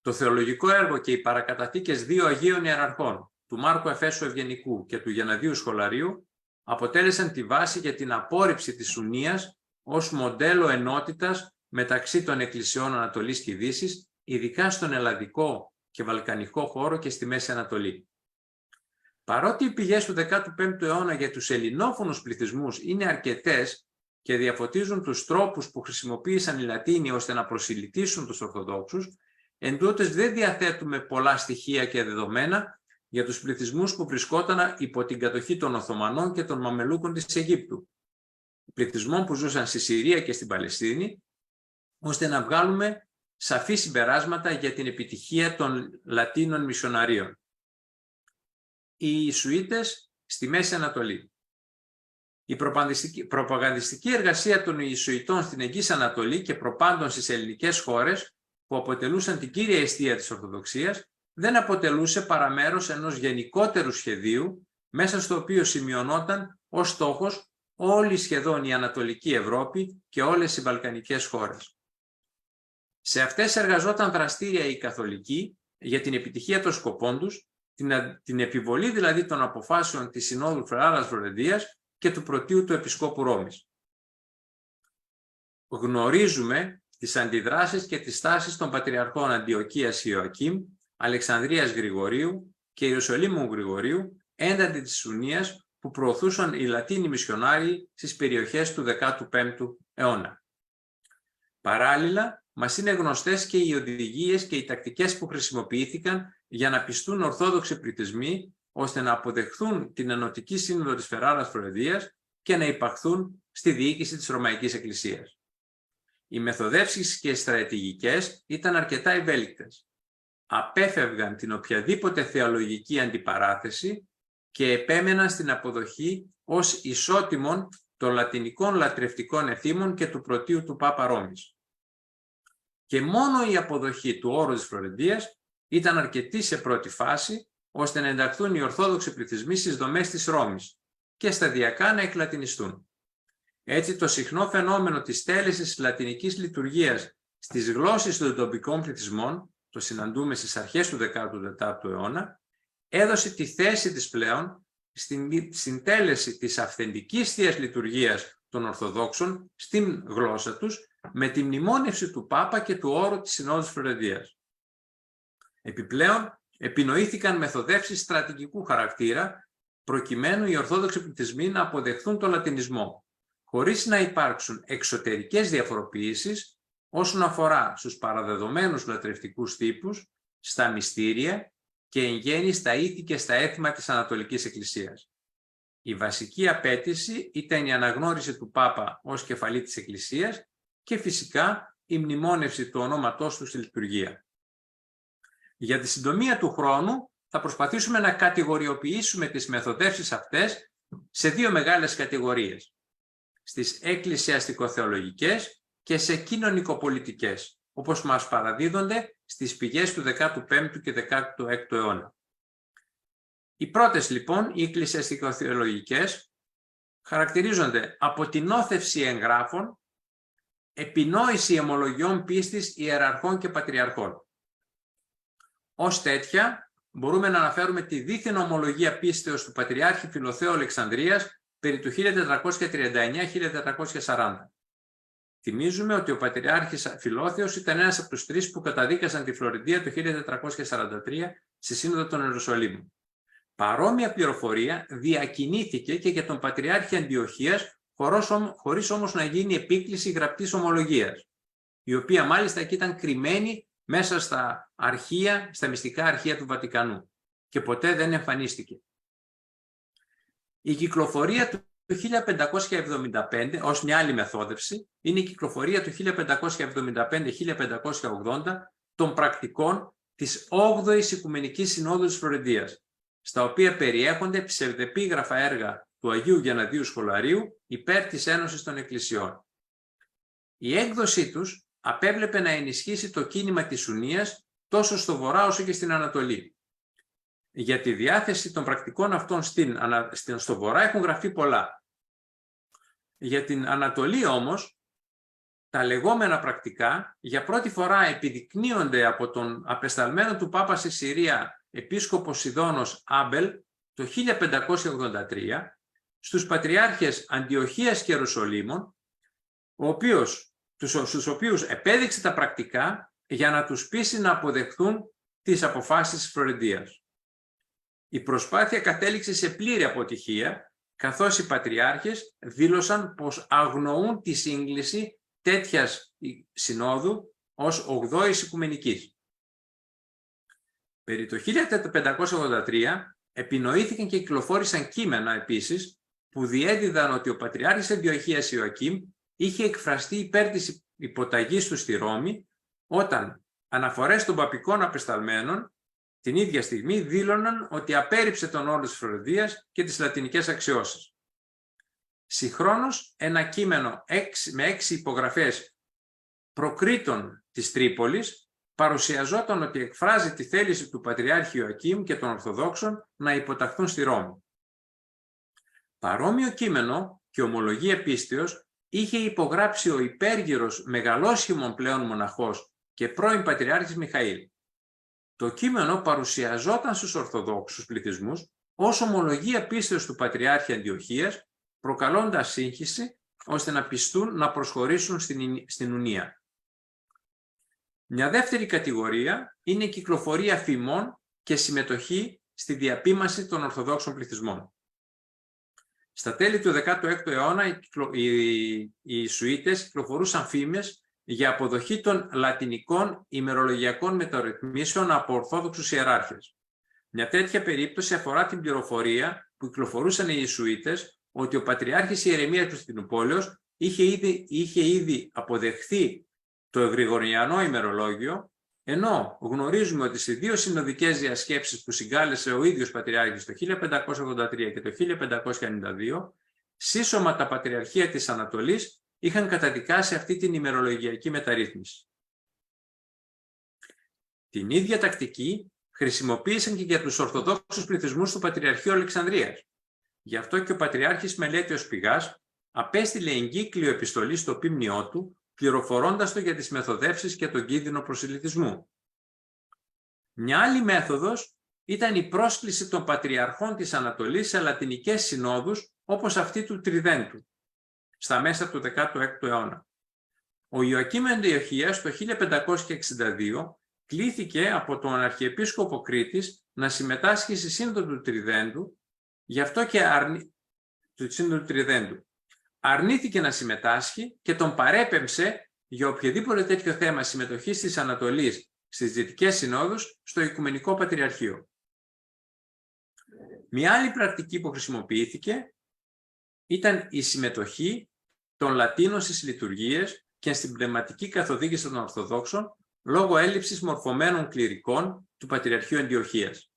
Το θεολογικό έργο και οι παρακαταθήκες δύο Αγίων Ιεραρχών, του Μάρκου Εφέσου Ευγενικού και του Γιανναδίου Σχολαρίου, αποτέλεσαν τη βάση για την απόρριψη της ουνίας ως μοντέλο ενότητας μεταξύ των εκκλησιών Ανατολής και Δύσης, ειδικά στον ελλαδικό και βαλκανικό χώρο και στη Μέση Ανατολή. Παρότι οι πηγές του 15ου αιώνα για τους ελληνόφωνους πληθυσμούς είναι αρκετές και διαφωτίζουν τους τρόπους που χρησιμοποίησαν οι Λατίνοι ώστε να προσιλητήσουν τους Ορθοδόξους, εντούτοις δεν διαθέτουμε πολλά στοιχεία και δεδομένα για τους πληθυσμούς που βρισκόταν υπό την κατοχή των Οθωμανών και των Μαμελούκων της Αιγύπτου, πληθυσμών που ζούσαν στη Συρία και στην Παλαιστίνη, ώστε να βγάλουμε σαφή συμπεράσματα για την επιτυχία των Λατίνων μισιοναρίων. Οι Ιησουίτες στη Μέση Ανατολή. Η προπαγανδιστική εργασία των Ιησουητών στην Εγγύης Ανατολή και προπάντων στις ελληνικές χώρες, που αποτελούσαν την κύρια αιστεία της Ορθοδοξίας, δεν αποτελούσε παρά μέρος ενός γενικότερου σχεδίου, μέσα στο οποίο σημειωνόταν ως στόχος όλη σχεδόν η Ανατολική Ευρώπη και όλες οι βαλκανικές χώρες. Σε αυτές εργαζόταν δραστήρια οι Καθολικοί για την επιτυχία των σκοπών τους, την επιβολή δηλαδή των αποφάσεων της Συνόδου Φλωρεντίας και του πρωτείου του Επισκόπου Ρώμης. Γνωρίζουμε τις αντιδράσεις και τις στάσεις των Πατριαρχών Αντιοχίας Ιωακήμ, Αλεξανδρίας Γρηγορίου και Ιεροσολύμου Γρηγορίου έναντι της ουνίας που προωθούσαν οι Λατίνοι μισιονάριοι στις περιοχές του 15ου αιώνα. Παράλληλα, μας είναι γνωστές και οι οδηγίες και οι τακτικές που χρησιμοποιήθηκαν για να πιστούν ορθόδοξοι πληθυσμοί ώστε να αποδεχθούν την ενωτική σύνοδο της Φεράρας Φλωρεντίας και να υπαχθούν στη διοίκηση της Ρωμαϊκής Εκκλησίας. Οι μεθοδεύσεις και οι στρατηγικές ήταν αρκετά ευέλικτες. Απέφευγαν την οποιαδήποτε θεολογική αντιπαράθεση και επέμεναν στην αποδοχή ως ισότιμων των λατινικών λατρευτικών εθήμων και του πρωτείου του Πάπα Ρώμης. Και μόνο η αποδοχή του όρου της Φλωρεντίας ήταν αρκετή σε πρώτη φάση ώστε να ενταχθούν οι ορθόδοξοι πληθυσμοί στις δομές της Ρώμης και σταδιακά να εκλατινιστούν. Έτσι, το συχνό φαινόμενο της στέλεσης της λατινικής λειτουργίας στις γλώσσες των τοπικών πληθυσμών, το συναντούμε στις αρχές του 14ου αιώνα, έδωσε τη θέση της πλέον στην συντέλεση της αυθεντικής θείας λειτουργίας των Ορθοδόξων στην γλώσσα τους, με τη μνημόνευση του Πάπα και του όρου της Συνόδου της Φλωρεντίας. Επιπλέον, επινοήθηκαν μεθοδεύσεις στρατηγικού χαρακτήρα, προκειμένου οι Ορθόδοξοι πληθυσμοί να αποδεχθούν τον λατινισμό, χωρίς να υπάρξουν εξωτερικές διαφοροποιήσεις όσον αφορά στους παραδεδομένους λατρευτικούς τύπους, στα μυστήρια και εν γέννη στα ήθη και στα έθιμα της Ανατολικής Εκκλησίας. Η βασική απέτηση ήταν η αναγνώριση του Πάπα ως κεφαλή της Εκκλησίας και φυσικά η μνημόνευση του ονόματός του στη λειτουργία. Για τη συντομία του χρόνου θα προσπαθήσουμε να κατηγοριοποιήσουμε τις μεθοδεύσεις αυτές σε δύο μεγάλες κατηγορίες: στις εκκλησιαστικο-θεολογικές και σε κοινωνικοπολιτικές, όπως μας παραδίδονται στις πηγές του 15ου και 16ου αιώνα. Οι πρώτες λοιπόν, οι εκκλησιαστικο-θεολογικές, χαρακτηρίζονται από την όθευση εγγράφων, επινόηση αιμολογιών πίστης ιεραρχών και πατριαρχών. Ως τέτοια, μπορούμε να αναφέρουμε τη δίθεν ομολογία πίστεως του Πατριάρχη Φιλοθέου Αλεξανδρίας περί του 1439-1440. Θυμίζουμε ότι ο Πατριάρχης Φιλόθεος ήταν ένας από τους τρεις που καταδίκασαν τη Φλωρεντία το 1443 στη Σύνοδο των Ιερουσαλήμων. Παρόμοια πληροφορία διακινήθηκε και για τον Πατριάρχη Αντιοχίας, χωρίς όμως να γίνει επίκληση γραπτής ομολογίας, η οποία μάλιστα και ήταν κρυμμένη μέσα στα αρχεία, στα μυστικά αρχεία του Βατικανού και ποτέ δεν εμφανίστηκε. Η κυκλοφορία του 1575 ως μια άλλη μεθόδευση είναι η κυκλοφορία του 1575-1580 των πρακτικών της 8ης Οικουμενικής Συνόδου της Φλωρεντίας, στα οποία περιέχονται ψευδεπίγραφα έργα του Αγίου Γιανναδίου Σχολαρίου υπέρ της Ένωσης των Εκκλησιών. Η έκδοσή τους απέβλεπε να ενισχύσει το κίνημα της Ουνίας τόσο στο Βορρά όσο και στην Ανατολή. Για τη διάθεση των πρακτικών αυτών στο Βορρά έχουν γραφεί πολλά. Για την Ανατολή όμως, τα λεγόμενα πρακτικά για πρώτη φορά επιδεικνύονται από τον απεσταλμένο του Πάπα στη Συρία επίσκοπο Σιδώνος Άμπελ το 1583 στους Πατριάρχες Αντιοχίας και Ιερουσαλήμων, στους οποίους επέδειξε τα πρακτικά για να τους πείσει να αποδεχθούν τις αποφάσεις της Φλωρεντίας. Η προσπάθεια κατέληξε σε πλήρη αποτυχία, καθώς οι Πατριάρχες δήλωσαν πως αγνοούν τη σύγκληση τέτοιας συνόδου ως 8ης Οικουμενικής. Περί το 1583 επινοήθηκαν και κυκλοφόρησαν κείμενα επίσης που διέδιδαν ότι ο Πατριάρχης Αντιοχίας Ιωακήμ είχε εκφραστεί υπέρ της υποταγής του στη Ρώμη, όταν αναφορές των παπικών απεσταλμένων την ίδια στιγμή δήλωναν ότι απέρριψε τον όρο της Φλωρεντίας και τις λατινικές αξιώσεις. Συγχρόνως, ένα κείμενο με 6 υπογραφές προκρίτων της Τρίπολης παρουσιαζόταν ότι εκφράζει τη θέληση του Πατριάρχη Ιωακήμ και των Ορθοδόξων να υποταχθούν στη Ρώμη. Παρόμοιο κείμενο και ομολογία πίστεως είχε υπογράψει ο υπέργυρος μεγαλόσχημων πλέον μοναχός και πρώην Πατριάρχης Μιχαήλ. Το κείμενο παρουσιαζόταν στους Ορθοδόξους πληθυσμούς ως ομολογία πίστεως του Πατριάρχη Αντιοχίας, προκαλώντας σύγχυση ώστε να πιστούν να προσχωρήσουν στην Ουνία. Μια δεύτερη κατηγορία είναι η κυκλοφορία φημών και συμμετοχή στη διαπίμαση των Ορθοδόξων πληθυσμών. Στα τέλη του 16ου αιώνα οι Ιησουήτες κυκλοφορούσαν φήμες για αποδοχή των λατινικών ημερολογιακών μεταρρυθμίσεων από Ορθόδοξους ιεράρχες. Μια τέτοια περίπτωση αφορά την πληροφορία που κυκλοφορούσαν οι Ιησουήτες ότι ο Πατριάρχης Ιερεμίας Κωνσταντινουπόλεως είχε ήδη αποδεχθεί το Γρηγοριανό ημερολόγιο, ενώ γνωρίζουμε ότι σε δύο συνοδικές διασκέψεις που συγκάλεσε ο ίδιος Πατριάρχης το 1583 και το 1592, σύσσωμα τα Πατριαρχία της Ανατολής είχαν καταδικάσει αυτή την ημερολογιακή μεταρρύθμιση. Την ίδια τακτική χρησιμοποίησαν και για τους Ορθοδόξους πληθυσμούς του Πατριαρχείου Αλεξανδρίας. Γι' αυτό και ο Πατριάρχης Μελέτειος Πηγάς απέστειλε εγκύκλιο επιστολή στο ποίμνιό του, πληροφορώντας το για τις μεθοδεύσεις και τον κίνδυνο προσελητισμού. Μια άλλη μέθοδος ήταν η πρόσκληση των Πατριαρχών της Ανατολής σε λατινικές συνόδους όπως αυτή του Τριδέντου, στα μέσα του 16ου αιώνα. Ο Ιωακήμ Αντιοχίας το 1562 κλήθηκε από τον Αρχιεπίσκοπο Κρήτης να συμμετάσχει στη Σύνοδο του Τριδέντου, γι' αυτό και αρνήθηκε να συμμετάσχει και τον παρέπεμψε για οποιοδήποτε τέτοιο θέμα συμμετοχής της Ανατολής στις Δυτικές Συνόδους στο Οικουμενικό Πατριαρχείο. Μια άλλη πρακτική που χρησιμοποιήθηκε ήταν η συμμετοχή των Λατίνων στις λειτουργίες και στην πνευματική καθοδήγηση των Ορθοδόξων λόγω έλλειψης μορφωμένων κληρικών του Πατριαρχείου Αντιοχίας.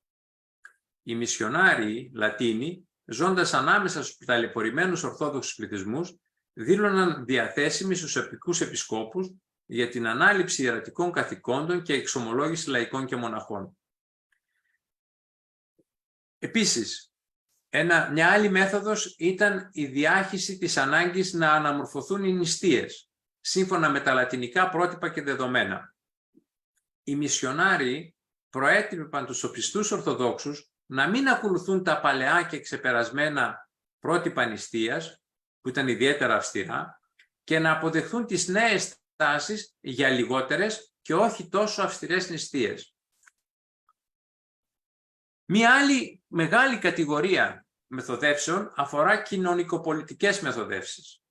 Οι μισιονάριοι Λατίνοι, ζώντας ανάμεσα στους ταλαιπωρημένους Ορθόδοξους πληθυσμούς, δήλωναν διαθέσιμοι στους επικούς επισκόπους για την ανάληψη ιερατικών καθηκόντων και εξομολόγηση λαϊκών και μοναχών. Επίσης, μια άλλη μέθοδος ήταν η διάχυση της ανάγκης να αναμορφωθούν οι νηστείες, σύμφωνα με τα λατινικά πρότυπα και δεδομένα. Οι μισιονάριοι προέτρεπαν τους οπιστούς Ορθοδόξους να μην ακολουθούν τα παλαιά και ξεπερασμένα πρότυπα νηστείας, που ήταν ιδιαίτερα αυστηρά, και να αποδεχθούν τις νέες τάσεις για λιγότερες και όχι τόσο αυστηρές νηστείες. Μία άλλη μεγάλη κατηγορία μεθοδεύσεων αφορά κοινωνικοπολιτικές μεθοδεύσεις.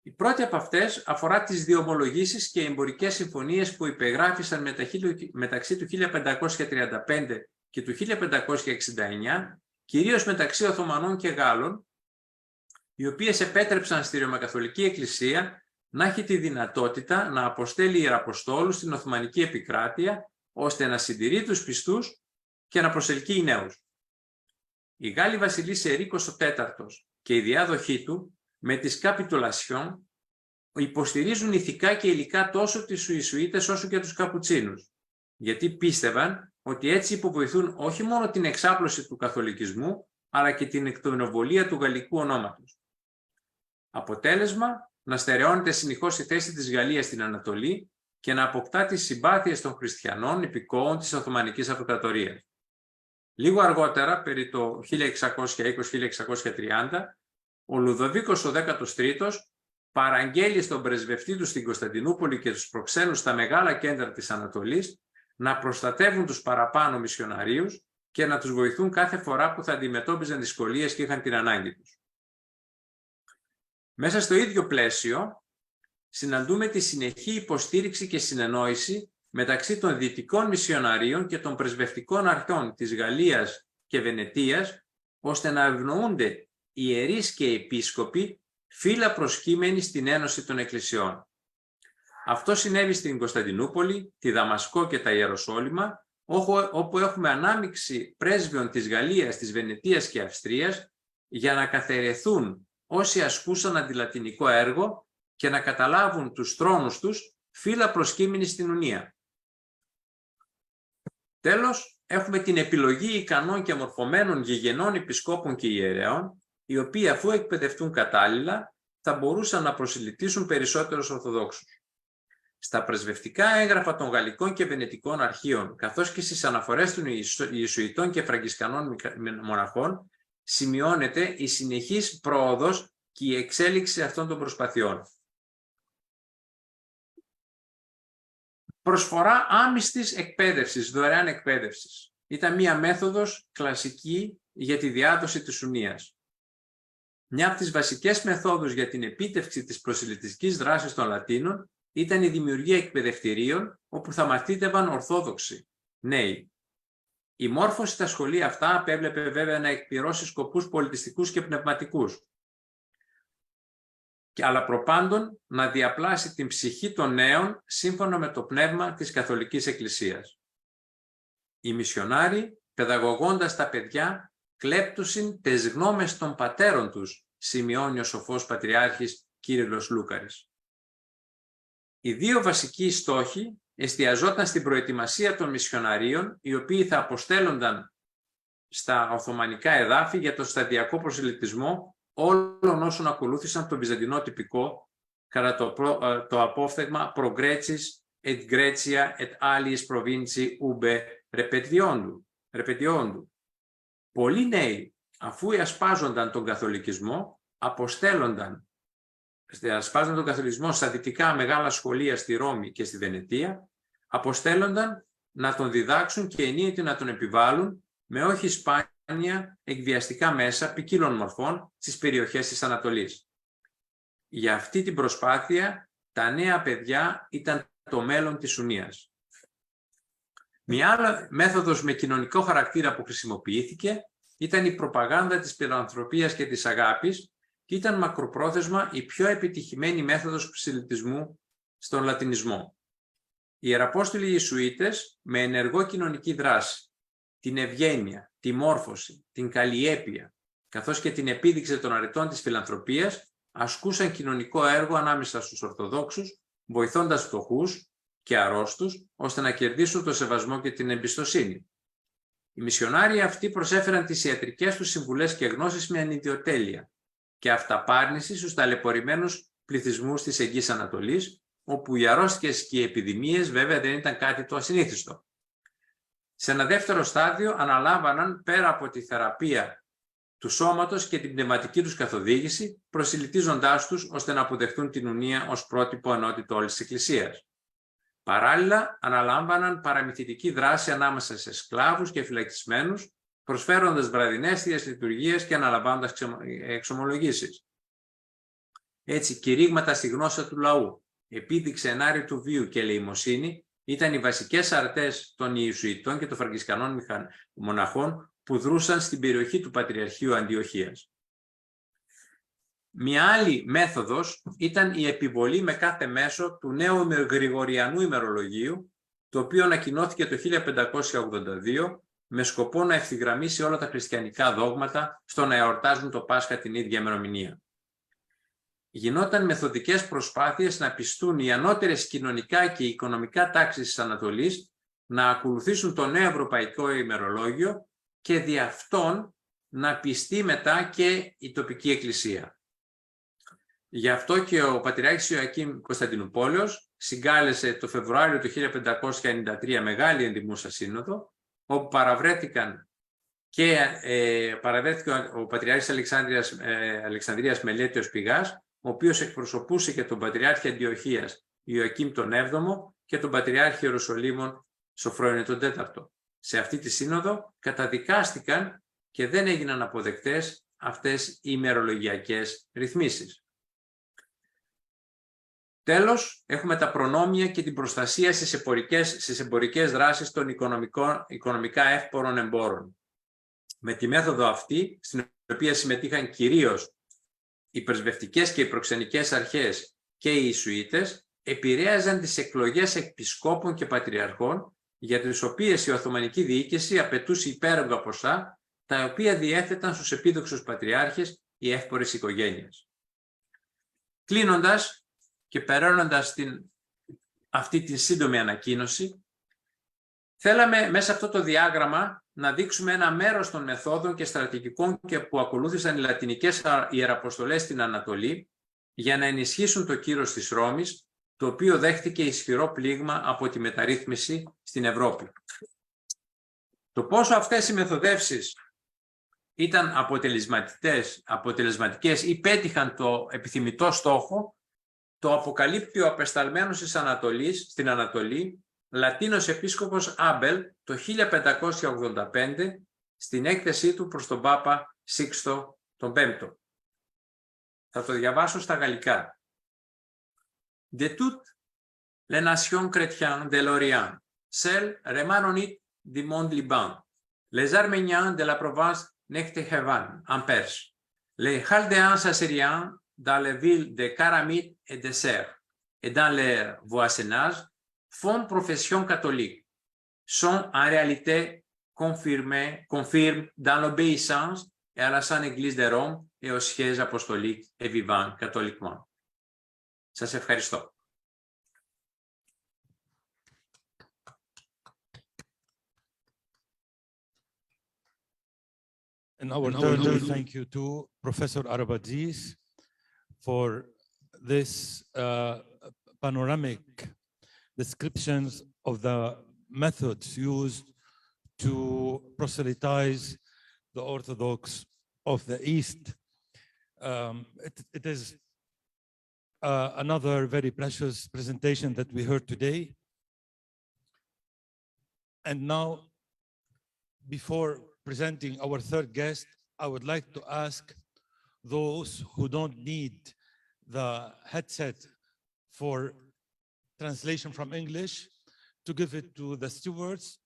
Η πρώτη από αυτές αφορά τις διομολογήσεις και εμπορικές συμφωνίες που υπεγράφησαν μεταξύ του 1535 και του 1569, κυρίως μεταξύ Οθωμανών και Γάλλων, οι οποίες επέτρεψαν στη Ρωμαϊκή Εκκλησία να έχει τη δυνατότητα να αποστέλει ιεραποστόλους στην Οθωμανική επικράτεια, ώστε να συντηρεί τους πιστούς και να προσελκύει νέους. Οι Γάλλοι βασιλείς Ερίκος ο τέταρτος και οι διάδοχοί του, με τις καπιτουλασιόν, υποστηρίζουν ηθικά και υλικά τόσο τις Ιησουήτες όσο και τους Καπουτσίνους, γιατί πίστευαν ότι έτσι υποβοηθούν όχι μόνο την εξάπλωση του καθολικισμού, αλλά και την εκτονοβολία του γαλλικού ονόματος. Αποτέλεσμα, να στερεώνεται συνεχώς η θέση της Γαλλίας στην Ανατολή και να αποκτά τις συμπάθειες των χριστιανών υπηκόων της Οθωμανικής Αυτοκρατορίας. Λίγο αργότερα, περί το 1620-1630, ο Λουδοβίκος ο 13ος παραγγέλει στον πρεσβευτή του στην Κωνσταντινούπολη και τους προξένους στα μεγάλα κέντρα της Ανατολής να προστατεύουν τους παραπάνω μισιοναρίους και να τους βοηθούν κάθε φορά που θα αντιμετώπιζαν δυσκολίες και είχαν την ανάγκη τους. Μέσα στο ίδιο πλαίσιο, συναντούμε τη συνεχή υποστήριξη και συνεννόηση μεταξύ των δυτικών μισιοναρίων και των πρεσβευτικών αρχών της Γαλλίας και Βενετίας, ώστε να ευνοούνται οι ιερείς και οι επίσκοποι φύλλα προσκύμενοι στην Ένωση των Εκκλησιών. Αυτό συνέβη στην Κωνσταντινούπολη, τη Δαμασκό και τα Ιεροσόλυμα, όπου έχουμε ανάμειξη πρέσβεων της Γαλλίας, της Βενετίας και Αυστρίας για να καθαιρεθούν όσοι ασκούσαν αντιλατινικό έργο και να καταλάβουν τους θρόνους τους φύλλα προσκύμενοι στην Ουνία. Τέλος, έχουμε την επιλογή ικανών και μορφωμένων γηγενών επισκόπων και ιερέων, οι οποίοι αφού εκπαιδευτούν κατάλληλα θα μπορούσαν να προσελητήσουν περισσότερους Ορθοδόξους. Στα πρεσβευτικά έγγραφα των Γαλλικών και Βενετικών αρχείων, καθώς και στις αναφορές των Ιησουητών και Φραγκισκανών μοναχών, σημειώνεται η συνεχής πρόοδος και η εξέλιξη αυτών των προσπαθειών. Προσφορά άμυστης εκπαίδευσης, δωρεάν εκπαίδευσης. Ήταν μία μέθοδος κλασική για τη διάδοση της Ουνίας. Μια από τις βασικές μεθόδους για την επίτευξη της προσελητιστικής δράσης των Λατίνων ήταν η δημιουργία εκπαιδευτηρίων όπου θα μαθήτευαν Ορθόδοξοι νέοι. Η μόρφωση στα σχολεία αυτά απέβλεπε βέβαια να εκπληρώσει σκοπούς πολιτιστικούς και πνευματικούς, αλλά προπάντων να διαπλάσει την ψυχή των νέων σύμφωνα με το πνεύμα της Καθολικής Εκκλησίας. Οι μισιονάροι, παιδαγωγώντας τα παιδιά, κλέπτουσιν τες γνώμες των πατέρων τους, σημειώνει ο σοφός Πατριάρχης Κύριλλος Λούκαρης. Οι δύο βασικοί στόχοι εστιαζόταν στην προετοιμασία των μισιοναρίων, οι οποίοι θα αποστέλλονταν στα Οθωμανικά εδάφη για το σταδιακό προσελητισμό όλων όσων ακολούθησαν τον Βυζαντινό τυπικό κατά το απόφθεγμα «Progressis et Grecia et aliis provincii ube repetiondo». Πολλοί νέοι, αφού ασπάζονταν τον καθολικισμό, ασπάζονταν τον καθολικισμό στα δυτικά μεγάλα σχολεία στη Ρώμη και στη Βενετία, αποστέλλονταν να τον διδάξουν και ενίοτε να τον επιβάλλουν με όχι σπάνια εκβιαστικά μέσα ποικίλων μορφών στις περιοχές της Ανατολής. Για αυτή την προσπάθεια τα νέα παιδιά ήταν το μέλλον της Ουνίας. Μια άλλη μέθοδος με κοινωνικό χαρακτήρα που χρησιμοποιήθηκε ήταν η προπαγάνδα της φιλανθρωπίας και της αγάπης και ήταν μακροπρόθεσμα η πιο επιτυχημένη μέθοδος προσελητισμού στον Λατινισμό. Οι Ιεραπόστολοι Ιησουίτες με ενεργό κοινωνική δράση, την ευγένεια, τη μόρφωση, την καλλιέπεια, καθώς και την επίδειξη των αρετών της φιλανθρωπίας, ασκούσαν κοινωνικό έργο ανάμεσα στους Ορθοδόξους, βοηθώντας φτωχούς και αρρώστους, ώστε να κερδίσουν το σεβασμό και την εμπιστοσύνη. Οι μισιονάριοι αυτοί προσέφεραν τις ιατρικές τους συμβουλές και γνώσεις με ανιδιοτέλεια και αυταπάρνηση στους ταλαιπωρημένους πληθυσμούς της Εγγύης Ανατολής, όπου οι αρρώστιες και οι επιδημίες βέβαια δεν ήταν κάτι το ασυνήθιστο. Σε ένα δεύτερο στάδιο αναλάμβαναν πέρα από τη θεραπεία του σώματος και την πνευματική τους καθοδήγηση, προσιλητίζοντάς τους ώστε να αποδεχτούν την Ουνία ως πρότυπο ενότητο όλης της Εκκλησίας. Παράλληλα, αναλάμβαναν παραμυθιτική δράση ανάμεσα σε σκλάβους και φυλακισμένους, προσφέροντας βραδινές θείες λειτουργίες και αναλαμβάνοντας εξομολογήσεις. Έτσι, κηρύγματα στη γνώση του λαού, επίδειξη ενάρετου βίου και ελεημοσύνη ήταν οι βασικές αρτές των Ιησουητών και των Φραγκισκανών μοναχών που δρούσαν στην περιοχή του Πατριαρχείου Αντιοχίας. Μια άλλη μέθοδος ήταν η επιβολή με κάθε μέσο του νέου Γρηγοριανού ημερολογίου, το οποίο ανακοινώθηκε το 1582 με σκοπό να ευθυγραμμίσει όλα τα χριστιανικά δόγματα στο να εορτάζουν το Πάσχα την ίδια ημερομηνία. Γινόταν μεθοδικές προσπάθειες να πιστούν οι ανώτερες κοινωνικά και οικονομικά τάξεις της Ανατολής να ακολουθήσουν το νέο ευρωπαϊκό ημερολόγιο και δι' αυτόν να πιστεί μετά και η τοπική εκκλησία. Γι' αυτό και ο Πατριάρχης Ιωακήμ Κωνσταντινούπολεως συγκάλεσε το Φεβρουάριο του 1593 μεγάλη ενδημούσα σύνοδο, όπου παραβρέθηκε ο Πατριάρχης Αλεξανδρίας Μελέτειος Πηγάς, ο οποίος εκπροσωπούσε και τον Πατριάρχη Αντιοχίας Ιωακήμ τον 7ο και τον Πατριάρχη Ιερουσαλήμων Σοφρόνιο τον 4ο. Σε αυτή τη σύνοδο καταδικάστηκαν και δεν έγιναν αποδεκτές αυτές οι ημερολογιακές ρυθμίσεις. Τέλος, έχουμε τα προνόμια και την προστασία στις εμπορικές δράσεις των οικονομικά εύπορων εμπόρων. Με τη μέθοδο αυτή, στην οποία συμμετείχαν κυρίως οι πρεσβευτικές και οι προξενικές αρχές και οι Ιησουίτες, επηρέαζαν τις εκλογές επισκόπων και πατριαρχών, για τις οποίες η Οθωμανική διοίκηση απαιτούσε υπέρογκα ποσά, τα οποία διέθεταν στους επίδοξους πατριάρχες οι εύπορες οικογένειες. Κλείνοντας και περαίνοντας αυτή τη σύντομη ανακοίνωση, θέλαμε μέσα σε αυτό το διάγραμμα να δείξουμε ένα μέρος των μεθόδων και στρατηγικών και που ακολούθησαν οι λατινικές ιεραποστολές στην Ανατολή για να ενισχύσουν το κύρος της Ρώμης, το οποίο δέχτηκε ισχυρό πλήγμα από τη μεταρρύθμιση στην Ευρώπη. Το πόσο αυτές οι μεθοδεύσεις ήταν αποτελεσματικές ή πέτυχαν το επιθυμητό στόχο, το αποκαλύπτει ο απεσταλμένος στην Ανατολή, Λατίνος επίσκοπος Άμπελ, το 1585, στην έκθεσή του προς τον Πάπα Σίξτο τον V. Θα το διαβάσω στα γαλλικά. De toutes les nations chrétiennes de l'Orient, celles Rémanonites du monde Liban, les Arméniens de la province Nechtchevan en Perse, les Chaldéens assyriens dans les villes de Karamit et de Ser, et dans les voisinages, font profession catholique, sont en réalité confirment dans l'obéissance et à la Sainte Église de Rome et aux sièges apostoliques et vivant catholiquement. Σας ευχαριστώ. And our turn, thank you to Professor Arambatzis for this panoramic descriptions of the methods used to proselytize the Orthodox of the East. It is another very precious presentation that we heard today. And now, before presenting our third guest, I would like to ask those who don't need the headset for translation from English to give it to the stewards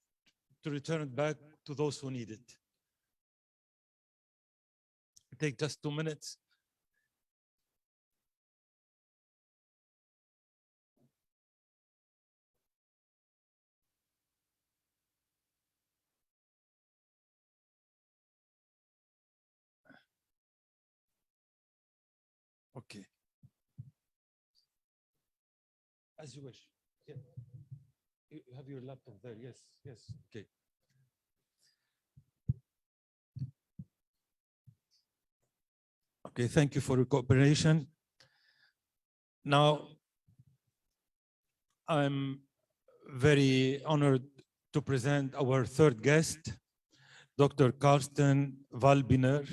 to return it back to those who need it. Take just 2 minutes. Okay. As you wish. Yeah. You have your laptop there. Yes, yes. Okay. Okay, thank you for your cooperation. Now, I'm very honored to present our third guest, Dr. Carsten Walbiner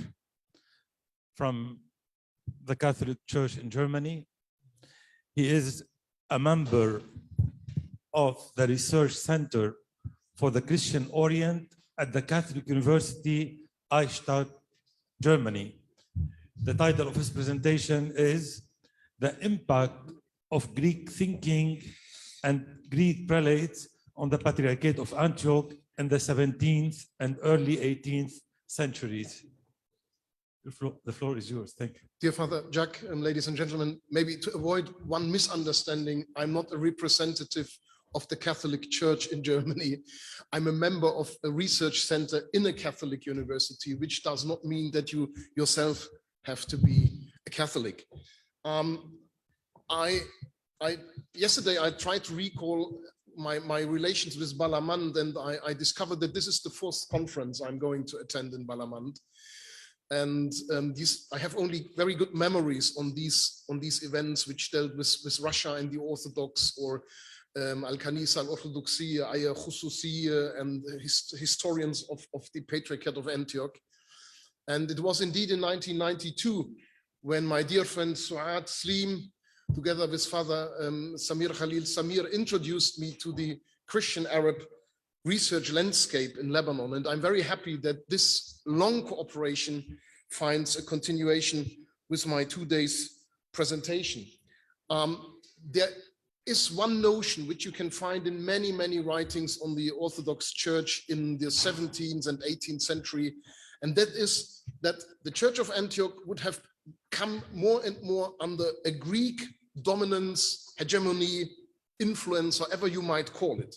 from the Catholic Church in Germany. He is a member of the Research Center for the Christian Orient at the Catholic University, Eichstaett, Germany. The title of his presentation is The Impact of Greek Thinking and Greek Prelates on the Patriarchate of Antioch in the 17th and early 18th centuries. The floor is yours. Thank you. Dear Father Jack, and ladies and gentlemen, maybe to avoid one misunderstanding, I'm not a representative of the Catholic Church in Germany. I'm a member of a research center in a Catholic university, which does not mean that you yourself have to be a Catholic. Yesterday I tried to recall my relations with Balamand, and I discovered that this is the fourth conference I'm going to attend in Balamand. And I have only very good memories on these events which dealt with Russia and the Orthodox, or Al-Kanisa al-Orthodoxia, Aya Khususiyya, and historians of the Patriarchate of Antioch. And it was indeed in 1992 when my dear friend Suad Slim, together with Father Khalil Samir, introduced me to the Christian Arab research landscape in Lebanon. And I'm very happy that this long cooperation finds a continuation with my 2 days presentation. There is one notion which you can find in many, many writings on the Orthodox Church in the 17th and 18th century, and that is that the Church of Antioch would have come more and more under a Greek dominance, hegemony, influence, however you might call it.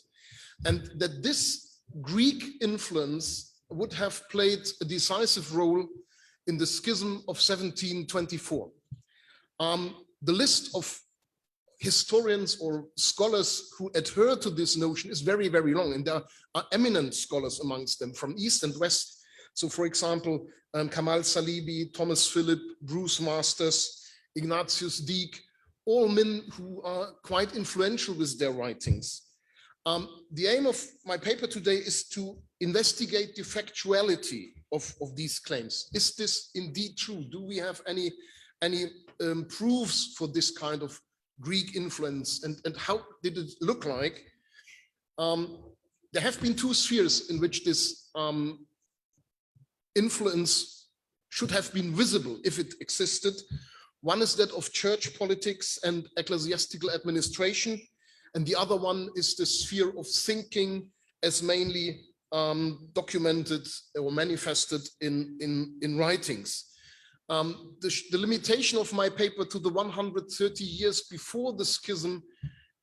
And that this Greek influence would have played a decisive role in the schism of 1724. The list of historians or scholars who adhere to this notion is very, very long, and there are eminent scholars amongst them from East and West. So, for example, Kamal Salibi, Thomas Phillip, Bruce Masters, Ignatius Deek, all men who are quite influential with their writings. The aim of my paper today is to investigate the factuality of these claims. Is this indeed true? Do we have any proofs for this kind of Greek influence, and how did it look like? There have been two spheres in which this influence should have been visible if it existed. One is that of church politics and ecclesiastical administration, and the other one is the sphere of thinking as mainly documented or manifested in writings. The limitation of my paper to the 130 years before the schism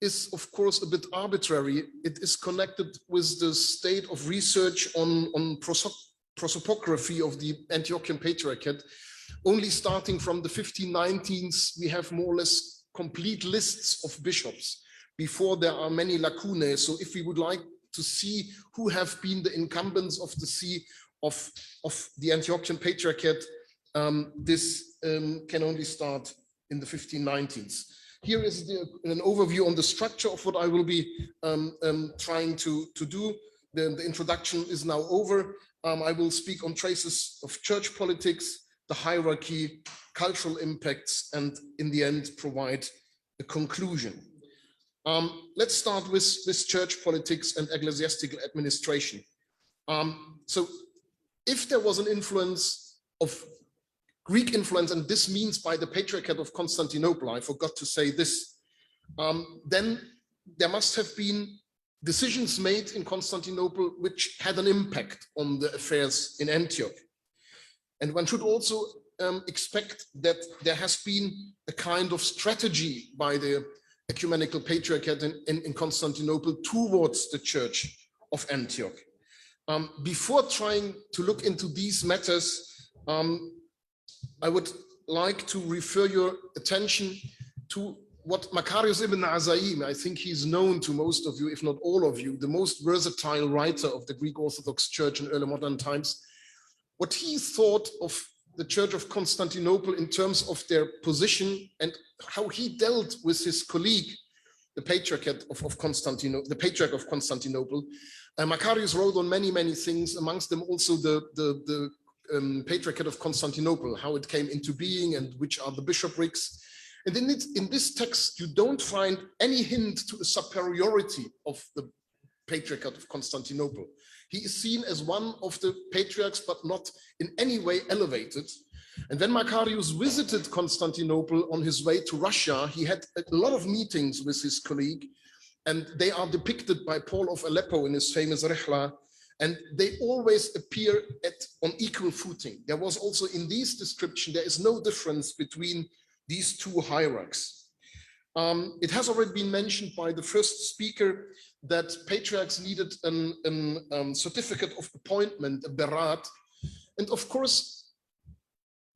is, of course, a bit arbitrary. It is connected with the state of research on prosopography of the Antiochian Patriarchate. Only starting from the 1519s, we have more or less complete lists of bishops. Before, there are many lacunae. So if we would like to see who have been the incumbents of the see of the Antiochian Patriarchate, this can only start in the 1519s. Here is an overview on the structure of what I will be trying to do. The introduction is now over. I will speak on traces of church politics, the hierarchy, cultural impacts, and in the end provide a conclusion. Let's start with church politics and ecclesiastical administration. So if there was an influence of Greek influence, and this means by the Patriarchate of Constantinople, I forgot to say this, then there must have been decisions made in Constantinople which had an impact on the affairs in Antioch. And one should also expect that there has been a kind of strategy by the ecumenical patriarchate in Constantinople towards the Church of Antioch. Before trying to look into these matters, I would like to refer your attention to what Macarius ibn Azaim, I think he's known to most of you, if not all of you, the most versatile writer of the Greek Orthodox Church in early modern times, what he thought of the Church of Constantinople in terms of their position and how he dealt with his colleague, the Patriarchate of Constantinople, the Patriarch of Constantinople. Macarius wrote on many things, amongst them also the Patriarchate of Constantinople, how it came into being and which are the bishoprics. And in this text, you don't find any hint to a superiority of the Patriarchate of Constantinople. He is seen as one of the patriarchs, but not in any way elevated. And when Macarius visited Constantinople on his way to Russia, he had a lot of meetings with his colleague, and they are depicted by Paul of Aleppo in his famous Rihla, and they always appear on equal footing. There was also in this description, there is no difference between these two hierarchs. It has already been mentioned by the first speaker that patriarchs needed a certificate of appointment, a berat. And of course,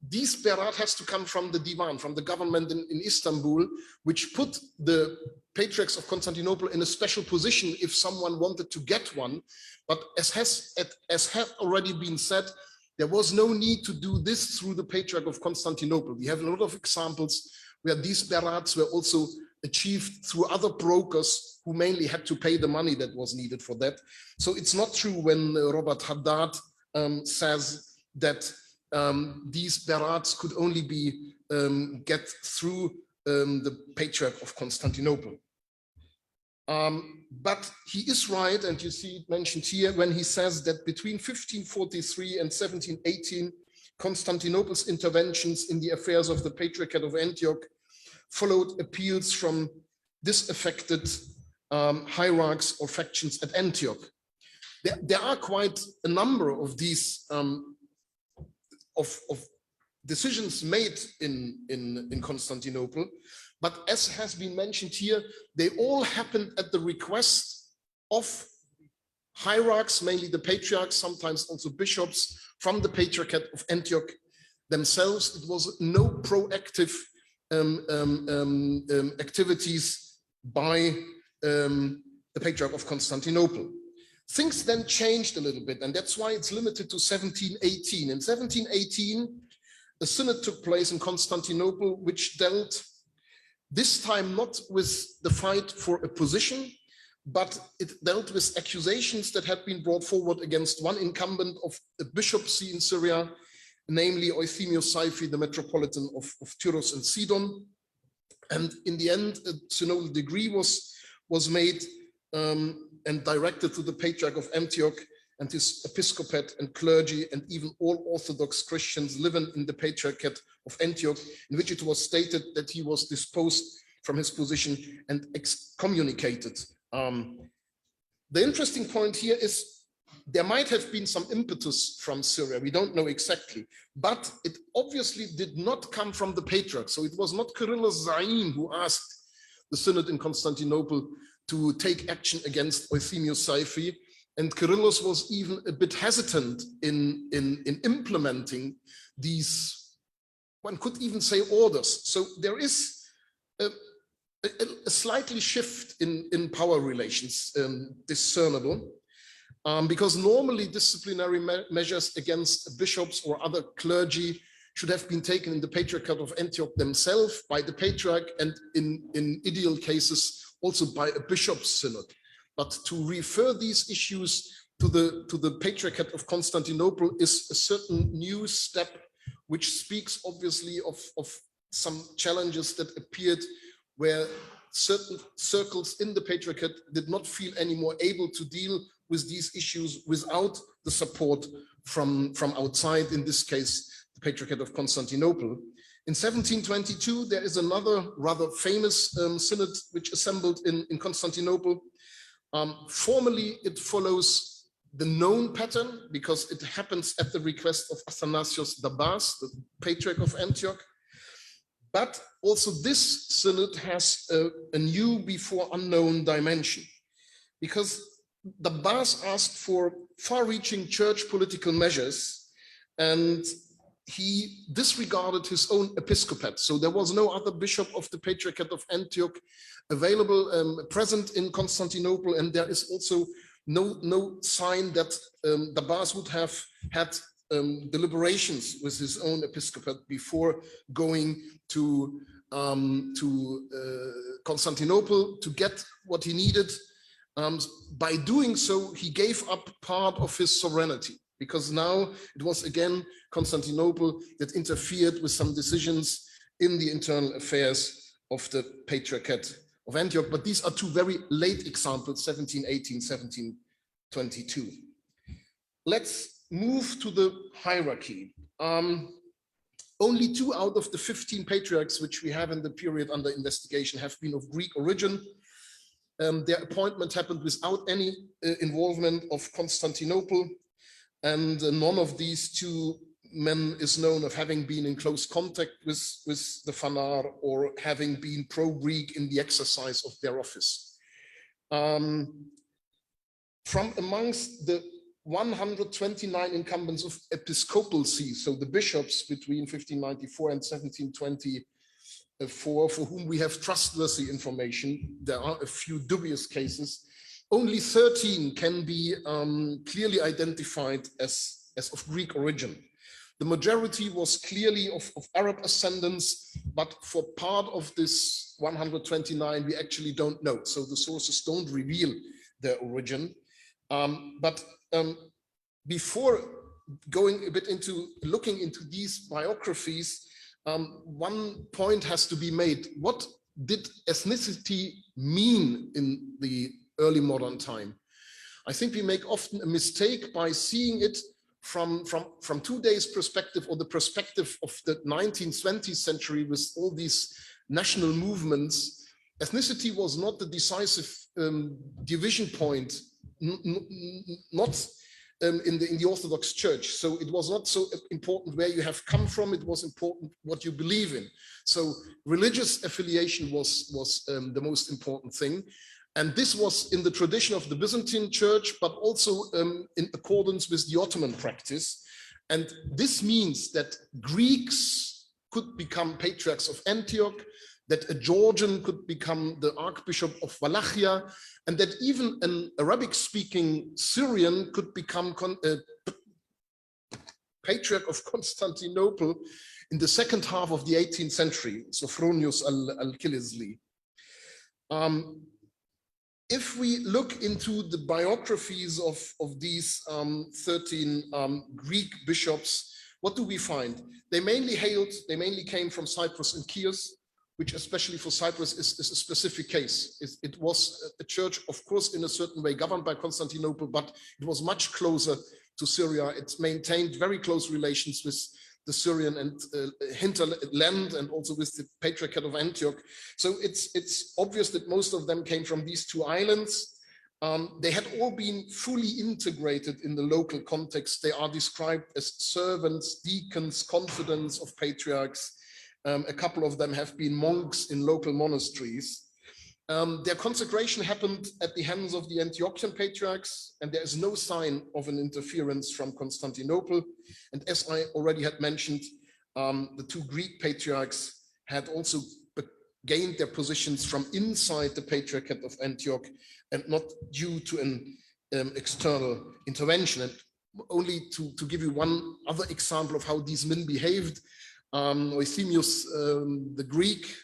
this berat has to come from the divan, from the government in Istanbul, which put the patriarchs of Constantinople in a special position if someone wanted to get one. But as had already been said, there was no need to do this through the Patriarch of Constantinople. We have a lot of examples where these berats were also achieved through other brokers who mainly had to pay the money that was needed for that. So it's not true when Robert Haddad says that these berats could only be get through the Patriarch of Constantinople. But he is right, and you see it mentioned here, when he says that between 1543 and 1718, Constantinople's interventions in the affairs of the Patriarchate of Antioch followed appeals from disaffected hierarchs or factions at Antioch. There are quite a number of these of decisions made in Constantinople, but as has been mentioned here, they all happened at the request of hierarchs, mainly the patriarchs, sometimes also bishops from the Patriarchate of Antioch themselves. It was no proactive activities by the Patriarch of Constantinople. Things then changed a little bit, and that's why it's limited to 1718. In 1718, a synod took place in Constantinople, which dealt this time not with the fight for a position, but it dealt with accusations that had been brought forward against one incumbent of the bishopcy in Syria, namely Euthemius Saifi, the metropolitan of Tyros and Sidon. And in the end, a synodal decree was made and directed to the Patriarch of Antioch, and his episcopate and clergy and even all Orthodox Christians living in the Patriarchate of Antioch, in which it was stated that he was disposed from his position and excommunicated. The interesting point here is there might have been some impetus from Syria, we don't know exactly, but it obviously did not come from the Patriarch. So it was not Kyrillos Zaim who asked the Synod in Constantinople to take action against Euthemius Saifi, and Kyrillos was even a bit hesitant in implementing these, one could even say, orders. So there is a slightly shift in power relations discernible. Because normally disciplinary measures against bishops or other clergy should have been taken in the Patriarchate of Antioch themselves by the Patriarch, and in ideal cases also by a bishop's synod. But to refer these issues to the Patriarchate of Constantinople is a certain new step, which speaks obviously of some challenges that appeared where certain circles in the Patriarchate did not feel anymore able to deal with these issues without the support from outside, in this case, the Patriarchate of Constantinople. In 1722, there is another rather famous synod which assembled in Constantinople. Formally, it follows the known pattern because it happens at the request of Athanasius Dabas, the Patriarch of Antioch. But also this synod has a new before unknown dimension, because the Dabas asked for far-reaching church political measures, and he disregarded his own episcopate. So there was no other bishop of the Patriarchate of Antioch available, present in Constantinople, and there is also no sign that Dabas would have had deliberations with his own episcopate before going to Constantinople to get what he needed. By doing so, he gave up part of his sovereignty, because now it was again Constantinople that interfered with some decisions in the internal affairs of the Patriarchate of Antioch. But these are two very late examples, 1718, 1722. Let's move to the hierarchy. Only 2 out of the 15 patriarchs which we have in the period under investigation have been of Greek origin. Their appointment happened without any involvement of Constantinople, and none of these 2 men is known of having been in close contact with the Phanar or having been pro-Greek in the exercise of their office. From amongst the 129 incumbents of episcopal sees, so the bishops between 1594 and 1720, for whom we have trustworthy information, there are a few dubious cases. Only 13 can be clearly identified as of Greek origin. The majority was clearly of Arab ascendants, but for part of this 129, we actually don't know. So the sources don't reveal their origin. Before going a bit into looking into these biographies, one point has to be made. What did ethnicity mean in the early modern time? I think we make often a mistake by seeing it from today's perspective, or the perspective of the 19th, 20th century with all these national movements. Ethnicity was not the decisive division point, not in the Orthodox Church. So it was not so important where you have come from, it was important what you believe in. So religious affiliation was the most important thing. And this was in the tradition of the Byzantine Church, but also in accordance with the Ottoman practice. And this means that Greeks could become patriarchs of Antioch, that a Georgian could become the Archbishop of Wallachia, and that even an Arabic-speaking Syrian could become Patriarch of Constantinople in the second half of the 18th century, Sophronius al-Kilisli. If we look into the biographies of these 13 Greek bishops, what do we find? They mainly came from Cyprus and Chios. which especially for Cyprus is a specific case. It was a church, of course, in a certain way governed by Constantinople, but it was much closer to Syria. It maintained very close relations with the Syrian and hinterland, and also with the Patriarchate of Antioch. So it's obvious that most of them came from these two islands. They had all been fully integrated in the local context. They are described as servants, deacons, confidants of patriarchs. A couple of them have been monks in local monasteries. Their consecration happened at the hands of the Antiochian patriarchs, and there is no sign of an interference from Constantinople. And as I already had mentioned, the two Greek patriarchs had also gained their positions from inside the Patriarchate of Antioch, and not due to an external intervention. And only to give you one other example of how these men behaved, Euthemius the Greek,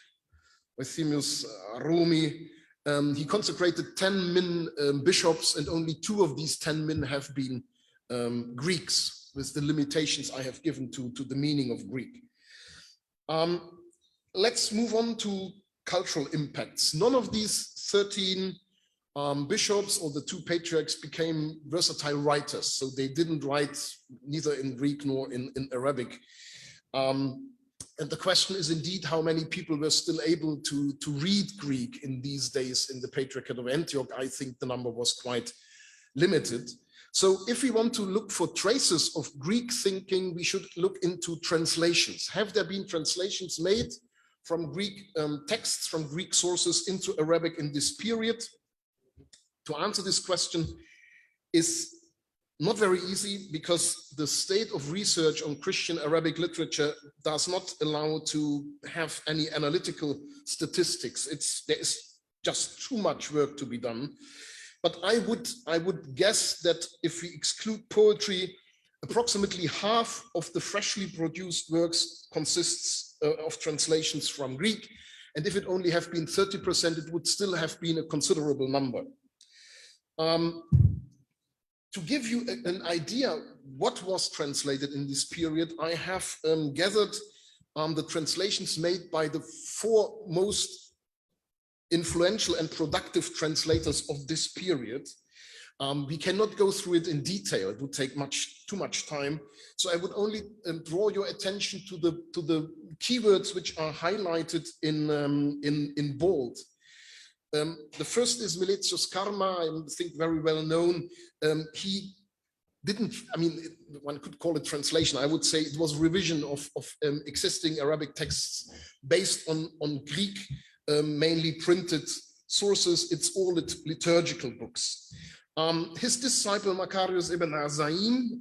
Euthemius Rumi, he consecrated 10 men bishops, and only 2 of these 10 men have been Greeks, with the limitations I have given to the meaning of Greek. Let's move on to cultural impacts. None of these 13 bishops or the 2 patriarchs became versatile writers, so they didn't write neither in Greek nor in Arabic. And the question is indeed how many people were still able to read Greek in these days in the Patriarchate of Antioch. I think the number was quite limited. So if we want to look for traces of Greek thinking, we should look into translations. Have there been translations made from Greek texts, from Greek sources into Arabic in this period? To answer this question is not very easy, because the state of research on Christian Arabic literature does not allow to have any analytical statistics. There is just too much work to be done. But I would guess that if we exclude poetry, approximately half of the freshly produced works consists of translations from Greek. And if it only have been 30%, it would still have been a considerable number. To give you an idea what was translated in this period, I have gathered the translations made by the 4 most influential and productive translators of this period. We cannot go through it in detail. It would take too much time. So I would only draw your attention to the keywords which are highlighted in bold. The first is Meletios Karma, I think very well known. He didn't, I mean, one could call it translation. I would say it was revision of existing Arabic texts based on Greek, mainly printed sources. It's all liturgical books. His disciple Macarius ibn Azaim,